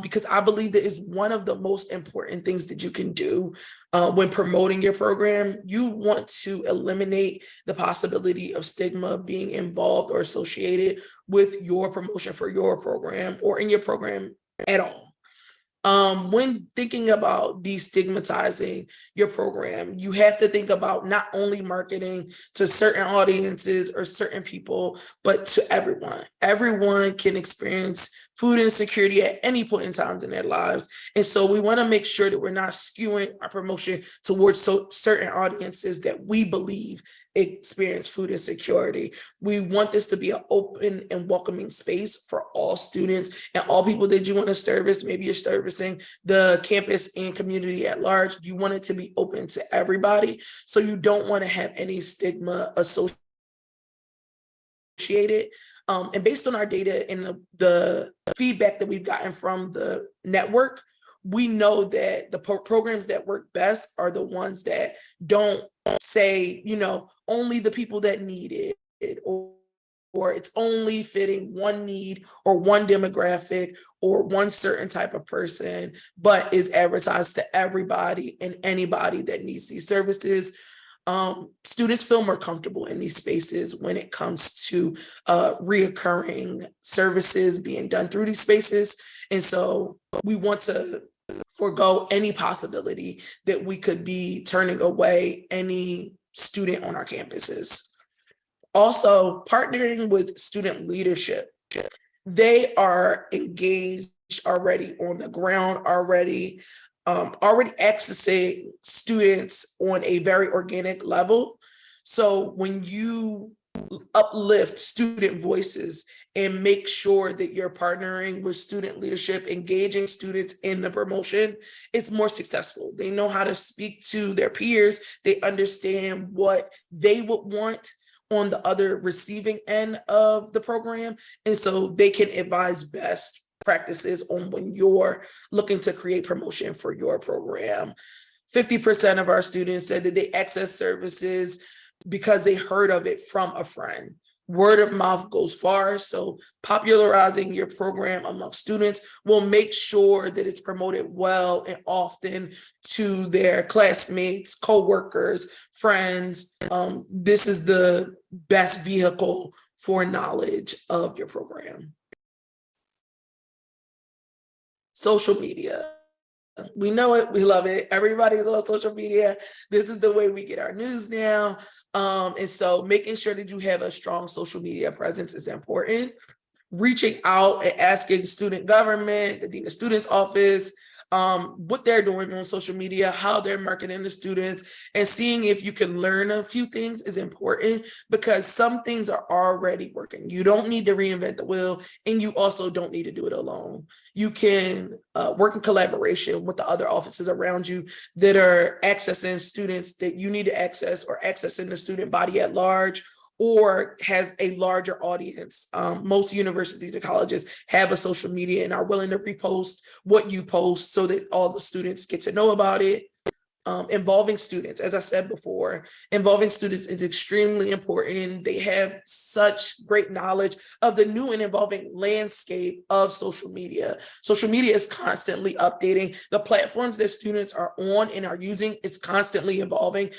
because I believe that is one of the most important things that you can do when promoting your program. You want to eliminate the possibility of stigma being involved or associated with your promotion for your program or in your program at all. When thinking about destigmatizing your program, you have to think about not only marketing to certain audiences or certain people, but to everyone. Everyone can experience food insecurity at any point in time in their lives. And so we want to make sure that we're not skewing our promotion towards certain audiences that we believe experience food insecurity. We want this to be an open and welcoming space for all students and all people that you want to service. Maybe you're servicing the campus and community at large. You want it to be open to everybody. So you don't want to have any stigma associated. And based on our data and the feedback that we've gotten from the network, we know that the programs that work best are the ones that don't say, only the people that need it, or it's only fitting one need or one demographic or one certain type of person, but is advertised to everybody and anybody that needs these services. Students feel more comfortable in these spaces when it comes to reoccurring services being done through these spaces. And so we want to forego any possibility that we could be turning away any student on our campuses. Also, partnering with student leadership. They are engaged already on the ground, already accessing students on a very organic level. So when you uplift student voices and make sure that you're partnering with student leadership, engaging students in the promotion, it's more successful. They know how to speak to their peers. They understand what they would want on the other receiving end of the program. And so they can advise best practices on when you're looking to create promotion for your program. 50% of our students said that they access services because they heard of it from a friend. Word of mouth goes far, so popularizing your program among students will make sure that it's promoted well and often to their classmates, co-workers, friends. This is the best vehicle for knowledge of your program. Social media. We know it, we love it. Everybody's on social media. This is the way we get our news now. And so making sure that you have a strong social media presence is important. Reaching out and asking student government, the Dean of Students Office, what they're doing on social media, how they're marketing to students, and seeing if you can learn a few things is important, because some things are already working. You don't need to reinvent the wheel, and you also don't need to do it alone. You can work in collaboration with the other offices around you that are accessing students that you need to access, or accessing the student body at large, or has a larger audience. Most universities and colleges have a social media and are willing to repost what you post so that all the students get to know about it. Involving students, as I said before, involving students is extremely important. They have such great knowledge of the new and evolving landscape of social media. Social media is constantly updating. The platforms that students are on and are using, it's constantly evolving.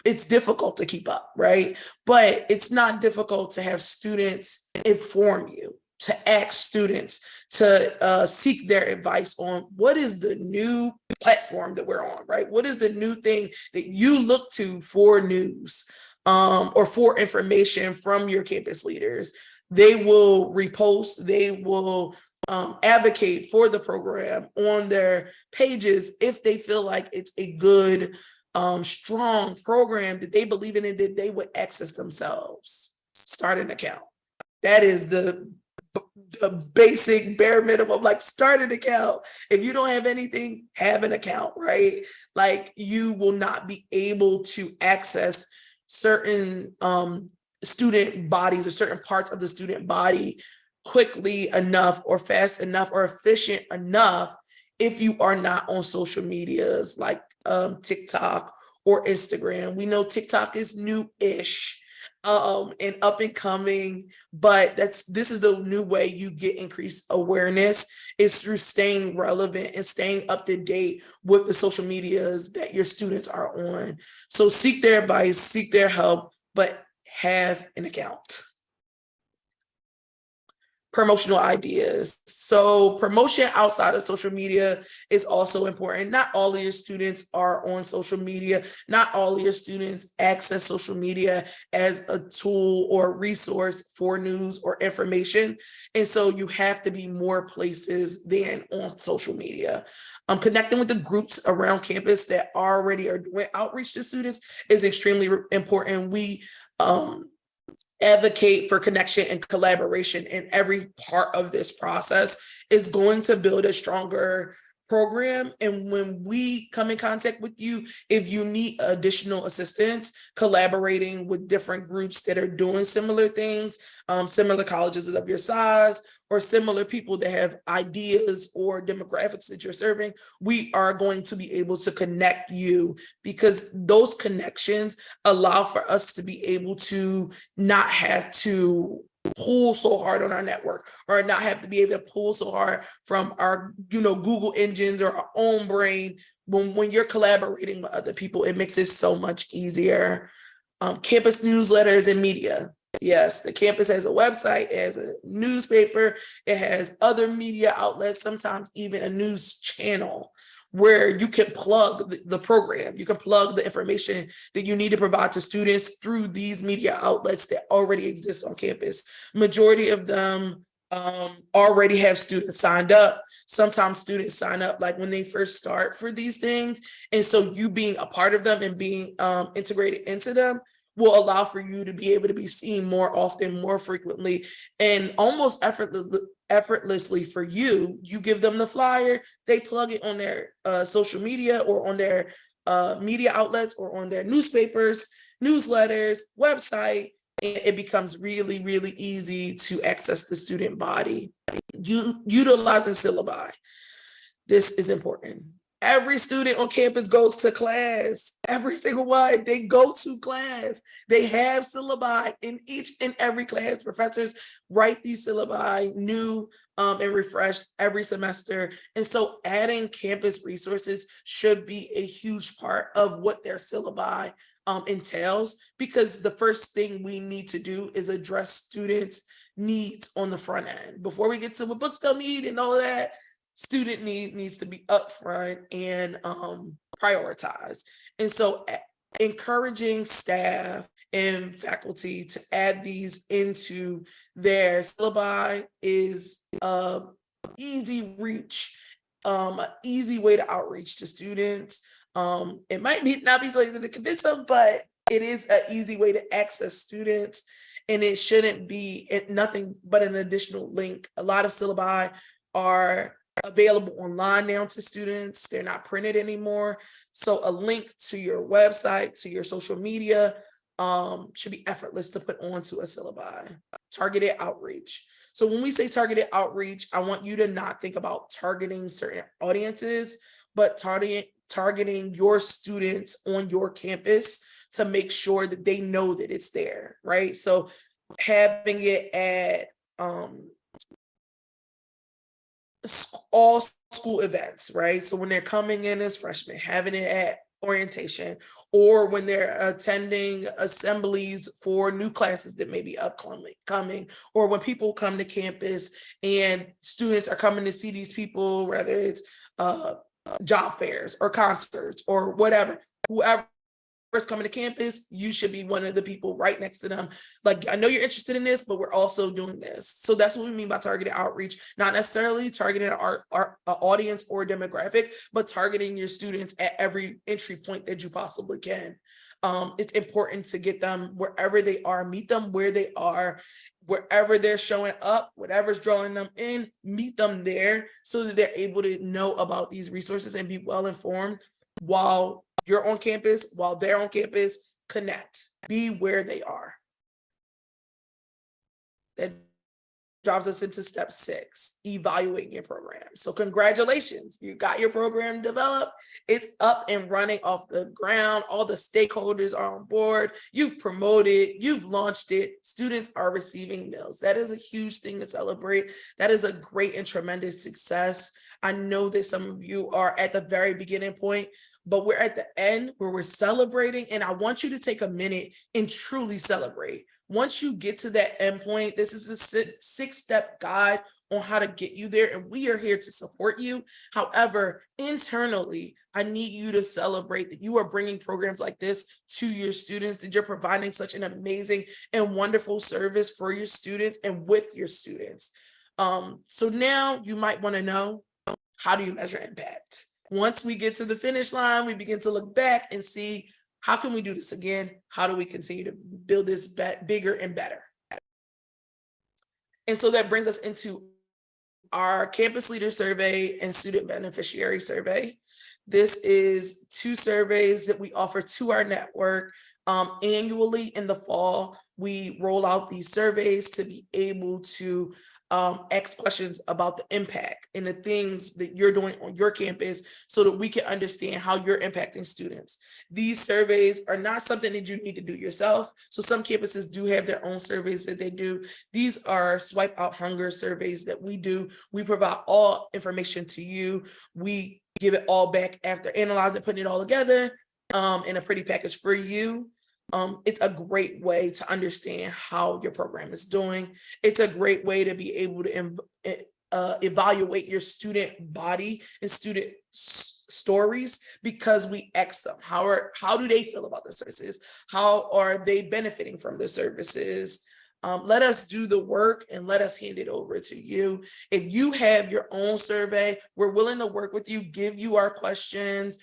It's difficult to keep up, right? But it's not difficult to have students inform you, to ask students to seek their advice on what is the new platform that we're on, right? What is the new thing that you look to for news or for information from your campus leaders? They will repost, they will advocate for the program on their pages if they feel like it's a good strong program that they believe in and that they would access themselves, start an account. That is the basic bare minimum, like start an account. If you don't have anything, have an account, right? Like you will not be able to access certain student bodies or certain parts of the student body quickly enough or fast enough or efficient enough if you are not on social medias like TikTok or Instagram. We know TikTok is new-ish and up and coming, but this is the new way you get increased awareness, is through staying relevant and staying up to date with the social medias that your students are on. So seek their advice, seek their help, but have an account. Promotional ideas. So promotion outside of social media is also important. Not all of your students are on social media. Not all of your students access social media as a tool or resource for news or information. And so you have to be more places than on social media. Connecting with the groups around campus that already are doing outreach to students is extremely important. We advocate for connection and collaboration in every part of this process. Is going to build a stronger program. And when we come in contact with you, if you need additional assistance, collaborating with different groups that are doing similar things, similar colleges of your size, or similar people that have ideas or demographics that you're serving, we are going to be able to connect you, because those connections allow for us to be able to not have to pull so hard on our network, or not have to be able to pull so hard from our, Google engines or our own brain. When you're collaborating with other people, it makes it so much easier. Campus newsletters and media. Yes, the campus has a website, it has a newspaper, it has other media outlets, sometimes even a news channel where you can plug the program, you can plug the information that you need to provide to students through these media outlets that already exist on campus. Majority of them already have students signed up. Sometimes students sign up like when they first start for these things. And so you being a part of them and being integrated into them will allow for you to be able to be seen more often, more frequently, and almost effortlessly for you. You give them the flyer, they plug it on their social media or on their media outlets or on their newspapers, newsletters, website, and it becomes really, really easy to access the student body. Utilizing syllabi. This is important. Every student on campus goes to class. Every single one, they go to class. They have syllabi in each and every class. Professors write these syllabi new and refreshed every semester. And so adding campus resources should be a huge part of what their syllabi entails, because the first thing we need to do is address students' needs on the front end. Before we get to what books they'll need and all of that, student needs to be upfront and prioritized. And so encouraging staff and faculty to add these into their syllabi is an easy reach, an easy way to outreach to students. It might not be so easy to convince them, but it is an easy way to access students, and it shouldn't be nothing but an additional link. A lot of syllabi are available online now to students. They're not printed anymore. So a link to your website, to your social media should be effortless to put onto a syllabi. Targeted outreach. So when we say targeted outreach, I want you to not think about targeting certain audiences, but targeting your students on your campus to make sure that they know that it's there, right? So having it at all school events, right? So when they're coming in as freshmen, having it at orientation, or when they're attending assemblies for new classes that may be upcoming, or when people come to campus and students are coming to see these people, whether it's job fairs or concerts or whatever, whoever first coming to campus, you should be one of the people right next to them. Like, I know you're interested in this, but we're also doing this. So that's what we mean by targeted outreach, not necessarily targeting our audience or demographic, but targeting your students at every entry point that you possibly can. It's important to get them wherever they are, meet them where they are, wherever they're showing up, whatever's drawing them in, meet them there so that they're able to know about these resources and be well informed while you're on campus, while they're on campus. Connect, be where they are. That drives us into step 6, evaluating your program. So congratulations, you got your program developed. It's up and running off the ground. All the stakeholders are on board. You've promoted, you've launched it. Students are receiving meals. That is a huge thing to celebrate. That is a great and tremendous success. I know that some of you are at the very beginning point, but we're at the end where we're celebrating. And I want you to take a minute and truly celebrate. Once you get to that end point, this is a 6-step guide on how to get you there, and we are here to support you. However, internally, I need you to celebrate that you are bringing programs like this to your students, that you're providing such an amazing and wonderful service for your students and with your students. So now you might want to know, how do you measure impact? Once we get to the finish line, we begin to look back and see, how can we do this again? How do we continue to build this bigger and better? And so that brings us into our campus leader survey and student beneficiary survey. This is 2 surveys that we offer to our network. Annually in the fall, we roll out these surveys to be able to ask questions about the impact and the things that you're doing on your campus so that we can understand how you're impacting students. These surveys are not something that you need to do yourself. So some campuses do have their own surveys that they do. These are swipe out hunger surveys that we do. We provide all information to you. We give it all back after analyzing, putting it all together in a pretty package for you. It's a great way to understand how your program is doing. It's a great way to be able to evaluate your student body and student stories, because we ask them, how do they feel about the services? How are they benefiting from the services? Let us do the work and let us hand it over to you. If you have your own survey, we're willing to work with you, give you our questions.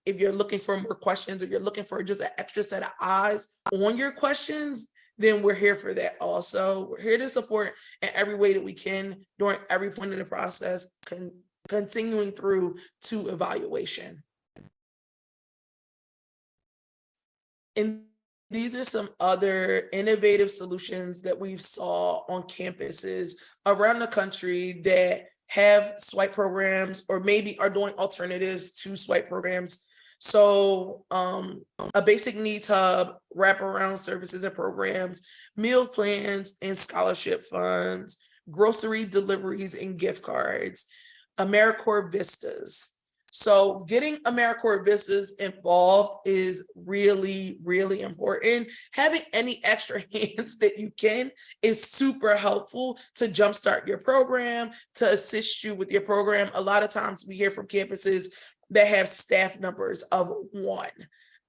If you're looking for more questions or you're looking for just an extra set of eyes on your questions, then we're here for that also. We're here to support in every way that we can during every point in the process, continuing through to evaluation. And these are some other innovative solutions that we've saw on campuses around the country that have swipe programs or maybe are doing alternatives to swipe programs. So a basic needs hub, wraparound services and programs, meal plans and scholarship funds, grocery deliveries and gift cards, AmeriCorps Vistas. So getting AmeriCorps Vistas involved is really, really important. Having any extra hands that you can is super helpful to jumpstart your program, to assist you with your program. A lot of times we hear from campuses that have staff numbers of 1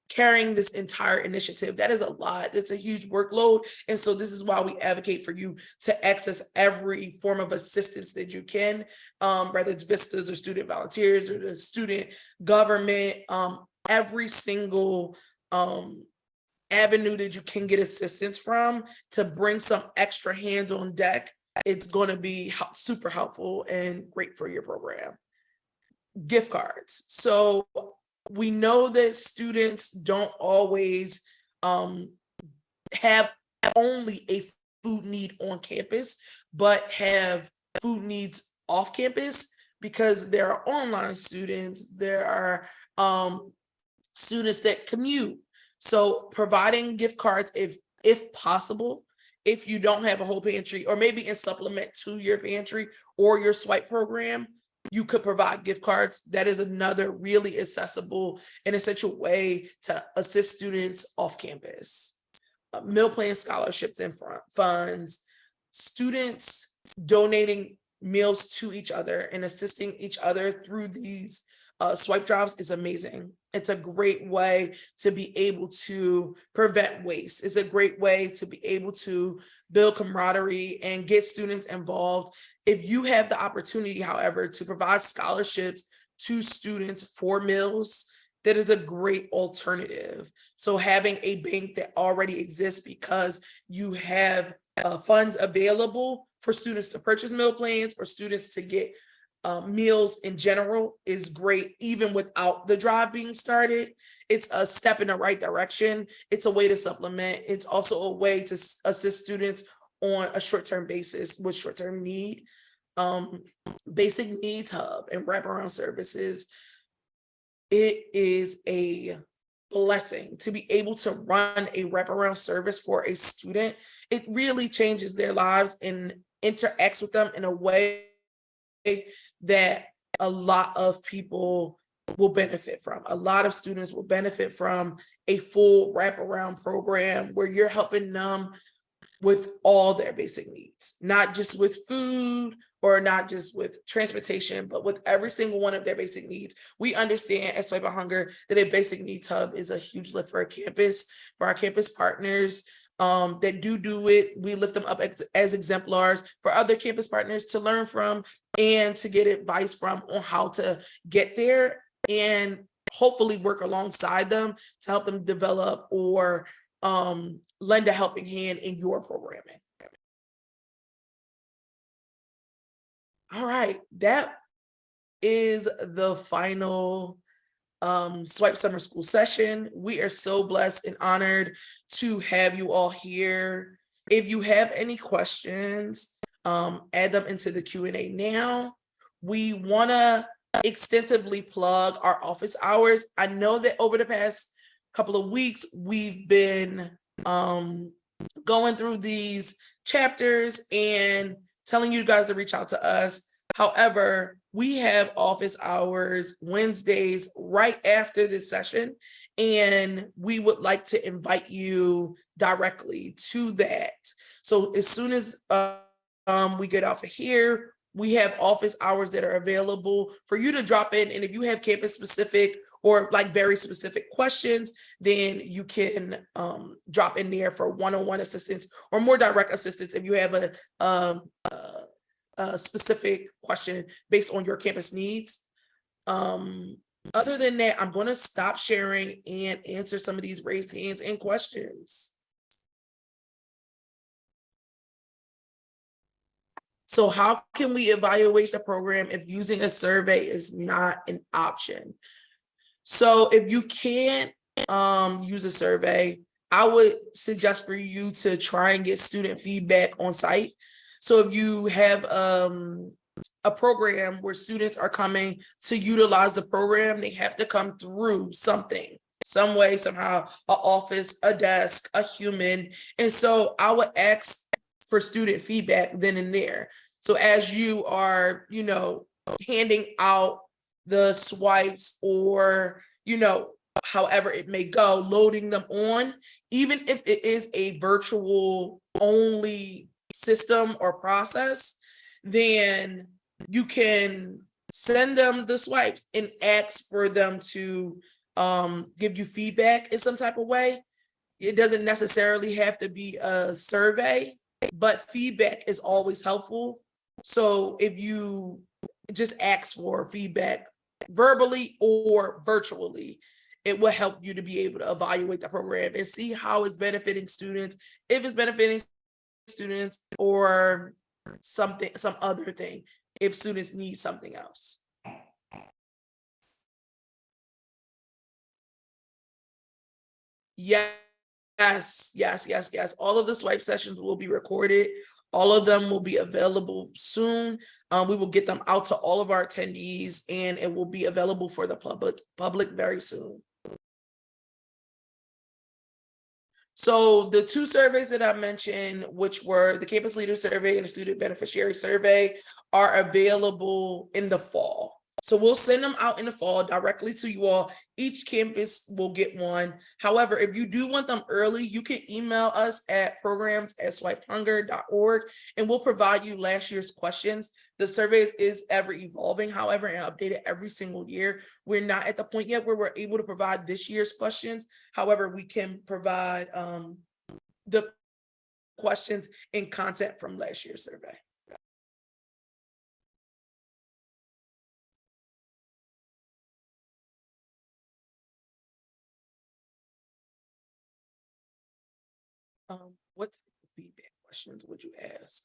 carrying this entire initiative. That is a lot. It's a huge workload. And so this is why we advocate for you to access every form of assistance that you can, whether it's Vistas or student volunteers or the student government, every single avenue that you can get assistance from to bring some extra hands on deck. It's going to be super helpful and great for your program. Gift cards. So we know that students don't always have only a food need on campus, but have food needs off campus, because there are online students, there are students that commute. So providing gift cards, if possible, if you don't have a whole pantry, or maybe in supplement to your pantry or your swipe program, you could provide gift cards. That is another really accessible and essential way to assist students off campus. Meal plan scholarships and funds, students donating meals to each other and assisting each other through these swipe drives is amazing. It's a great way to be able to prevent waste. It's a great way to be able to build camaraderie and get students involved. If you have the opportunity, however, to provide scholarships to students for meals, that is a great alternative. So having a bank that already exists because you have funds available for students to purchase meal plans or students to get meals in general is great, even without the drive being started. It's a step in the right direction. It's a way to supplement. It's also a way to assist students on a short-term basis with short-term need. Basic Needs Hub and wraparound services. It is a blessing to be able to run a wraparound service for a student. It really changes their lives and interacts with them in a way that a lot of people will benefit from. A lot of students will benefit from a full wraparound program where you're helping them with all their basic needs, not just with food or not just with transportation, but with every single one of their basic needs. We understand at Swipe Out Hunger that a basic needs hub is a huge lift for a campus, for our campus partners that do it. We lift them up as exemplars for other campus partners to learn from and to get advice from on how to get there, and hopefully work alongside them to help them develop or lend a helping hand in your programming. All right, that is the final Swipe Summer School session. We are so blessed and honored to have you all here. If you have any questions, add them into the Q&A now. We want to extensively plug our office hours. I know that over the past couple of weeks, we've been going through these chapters and telling you guys to reach out to us. However, we have office hours Wednesdays right after this session, and we would like to invite you directly to that. So as soon as we get off of here, we have office hours that are available for you to drop in. And if you have campus specific or like very specific questions, then you can drop in there for one-on-one assistance or more direct assistance if you have a specific question based on your campus needs. Other than that, I'm going to stop sharing and answer some of these raised hands and questions. So how can we evaluate the program if using a survey is not an option? So if you can't use a survey, I would suggest for you to try and get student feedback on site. So if you have a program where students are coming to utilize the program, they have to come through something, some way, somehow, an office, a desk, a human. And so I would ask for student feedback then and there. So as you are, handing out the swipes or, however it may go, loading them on, even if it is a virtual only system or process, then you can send them the swipes and ask for them to give you feedback in some type of way. It doesn't necessarily have to be a survey, but feedback is always helpful. So if you just ask for feedback verbally or virtually, it will help you to be able to evaluate the program and see how it's benefiting students, if it's benefiting students or some other thing, if students need something else. Yes. All of the swipe sessions will be recorded. All of them will be available soon. We will get them out to all of our attendees, and it will be available for the public very soon. So the two surveys that I mentioned, which were the Campus Leader Survey and the Student Beneficiary Survey, are available in the fall. So So we'll send them out in the fall directly to you all. Each campus will get one. However, if you do want them early, you can email us at programs@swipehunger.org and we'll provide you last year's questions. The survey is ever evolving, however, and updated every single year. We're not at the point yet where we're able to provide this year's questions. However, we can provide the questions and content from last year's survey. What feedback questions would you ask?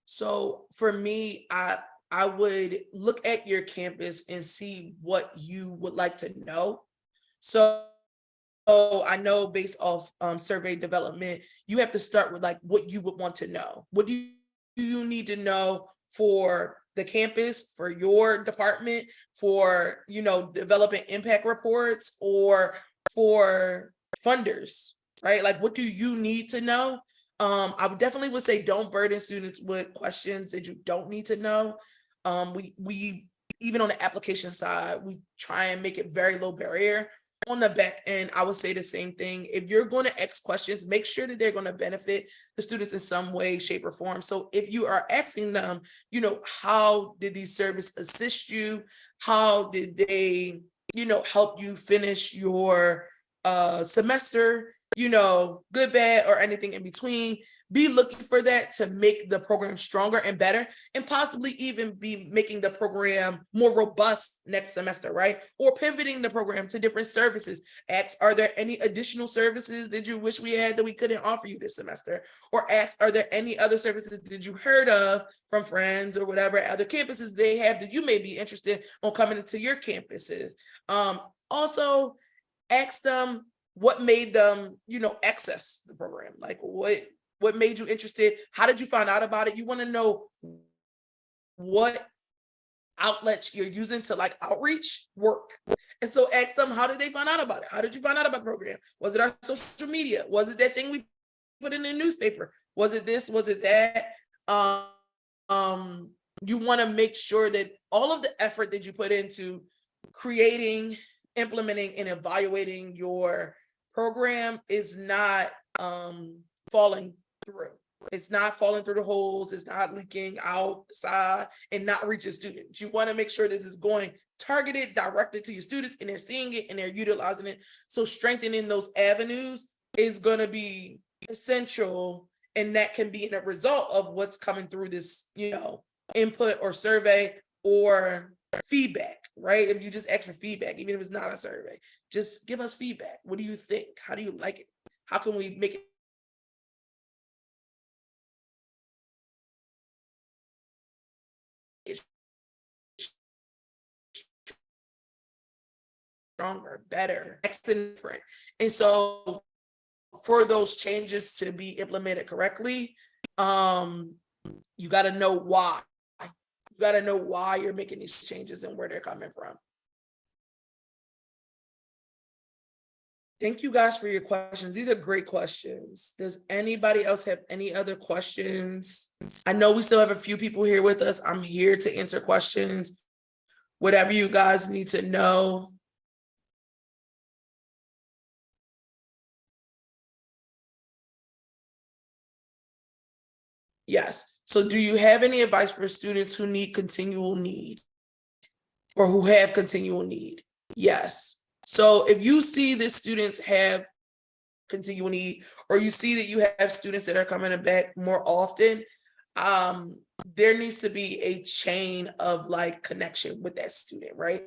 So for me, I would look at your campus and see what you would like to know. So I know based off survey development, you have to start with like what you would want to know. What do you need to know for the campus, for your department, for, you know, developing impact reports, or for funders, right? Like, what do you need to know? I would definitely say don't burden students with questions that you don't need to know. We even on the application side, we try and make it very low barrier. On the back end, I would say the same thing. If you're going to ask questions, make sure that they're going to benefit the students in some way, shape, or form. So if you are asking them, you know, how did these services assist you? How did they, you know, help you finish your semester? You know, good, bad, or anything in between. Be looking for that to make the program stronger and better, and possibly even be making the program more robust next semester, right? Or pivoting the program to different services. Ask, are there any additional services that you wish we had that we couldn't offer you this semester? Or ask, are there any other services that you heard of from friends or whatever other campuses they have that you may be interested on coming into your campuses? Also, ask them what made them, you know, access the program. Like what made you interested? How did you find out about it? You want to know what outlets you're using to like outreach work. And so ask them, how did they find out about it? How did you find out about the program? Was it our social media? Was it that thing we put in the newspaper? Was it this? Was it that? You want to make sure that all of the effort that you put into creating, implementing, and evaluating your program is not falling through. It's not falling through the holes. It's not leaking out the side and not reaching students. You want to make sure this is going targeted, directed to your students, and they're seeing it and they're utilizing it. So strengthening those avenues is going to be essential, and that can be a result of what's coming through this, you know, input or survey or feedback, right? If you just ask for feedback, even if it's not a survey, just give us feedback. What do you think? How do you like it? How can we make it stronger, better, different? And so for those changes to be implemented correctly, you got to know why. You got to know why you're making these changes and where they're coming from. Thank you guys for your questions. These are great questions. Does anybody else have any other questions? I know we still have a few people here with us. I'm here to answer questions. Whatever you guys need to know. Yes. So do you have any advice for students who need continual need or who have continual need? Yes. So if you see that students have continual need, or you see that you have students that are coming back more often, there needs to be a chain of like connection with that student, right?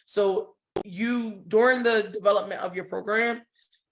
So you, during the development of your program,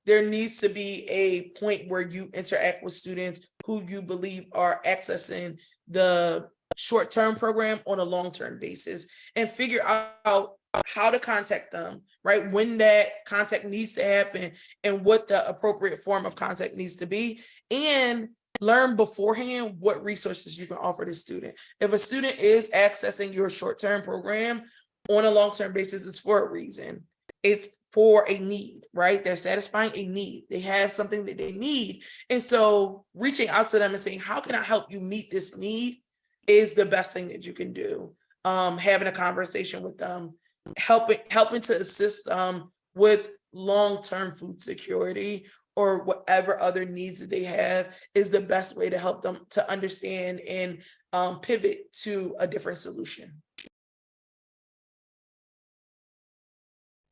there needs to be a point where you interact with students who you believe are accessing the short-term program on a long-term basis, and figure out how to contact them, right? When that contact needs to happen and what the appropriate form of contact needs to be, and learn beforehand what resources you can offer the student. If a student is accessing your short-term program on a long-term basis, it's for a reason. It's for a need, right? They're satisfying a need. They have something that they need. And so reaching out to them and saying, how can I help you meet this need, is the best thing that you can do. having a conversation with them, helping to assist them with long-term food security or whatever other needs that they have is the best way to help them to understand and pivot to a different solution.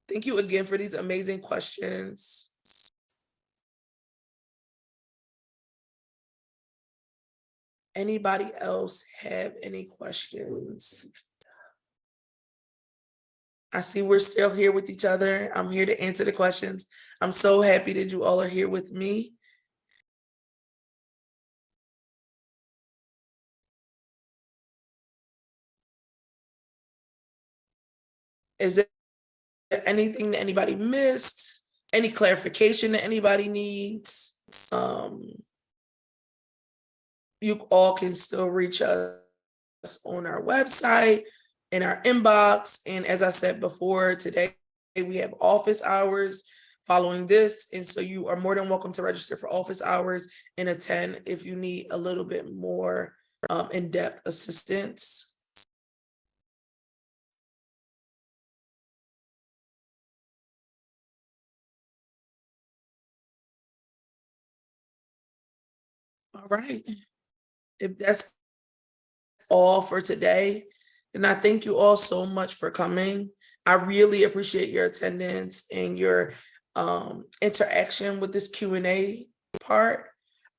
Thank you again for these amazing questions. Anybody else have any questions? I see we're still here with each other. I'm here to answer the questions. I'm so happy that you all are here with me. Is there anything that anybody missed? Any clarification that anybody needs? You all can still reach us on our website, in our inbox. And as I said before, today we have office hours following this. And so you are more than welcome to register for office hours and attend if you need a little bit more in-depth assistance. All right. If that's all for today, then I thank you all so much for coming. I really appreciate your attendance and your interaction with this Q&A part.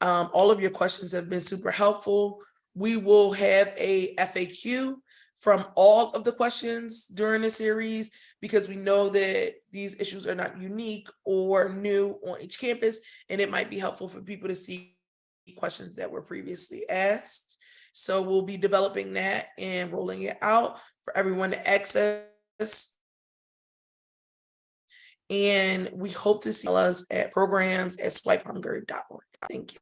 All of your questions have been super helpful. We will have a FAQ from all of the questions during the series because we know that these issues are not unique or new on each campus, and it might be helpful for people to see questions that were previously asked. So we'll be developing that and rolling it out for everyone to access. And we hope to see us at programs@swipehunger.org. Thank you.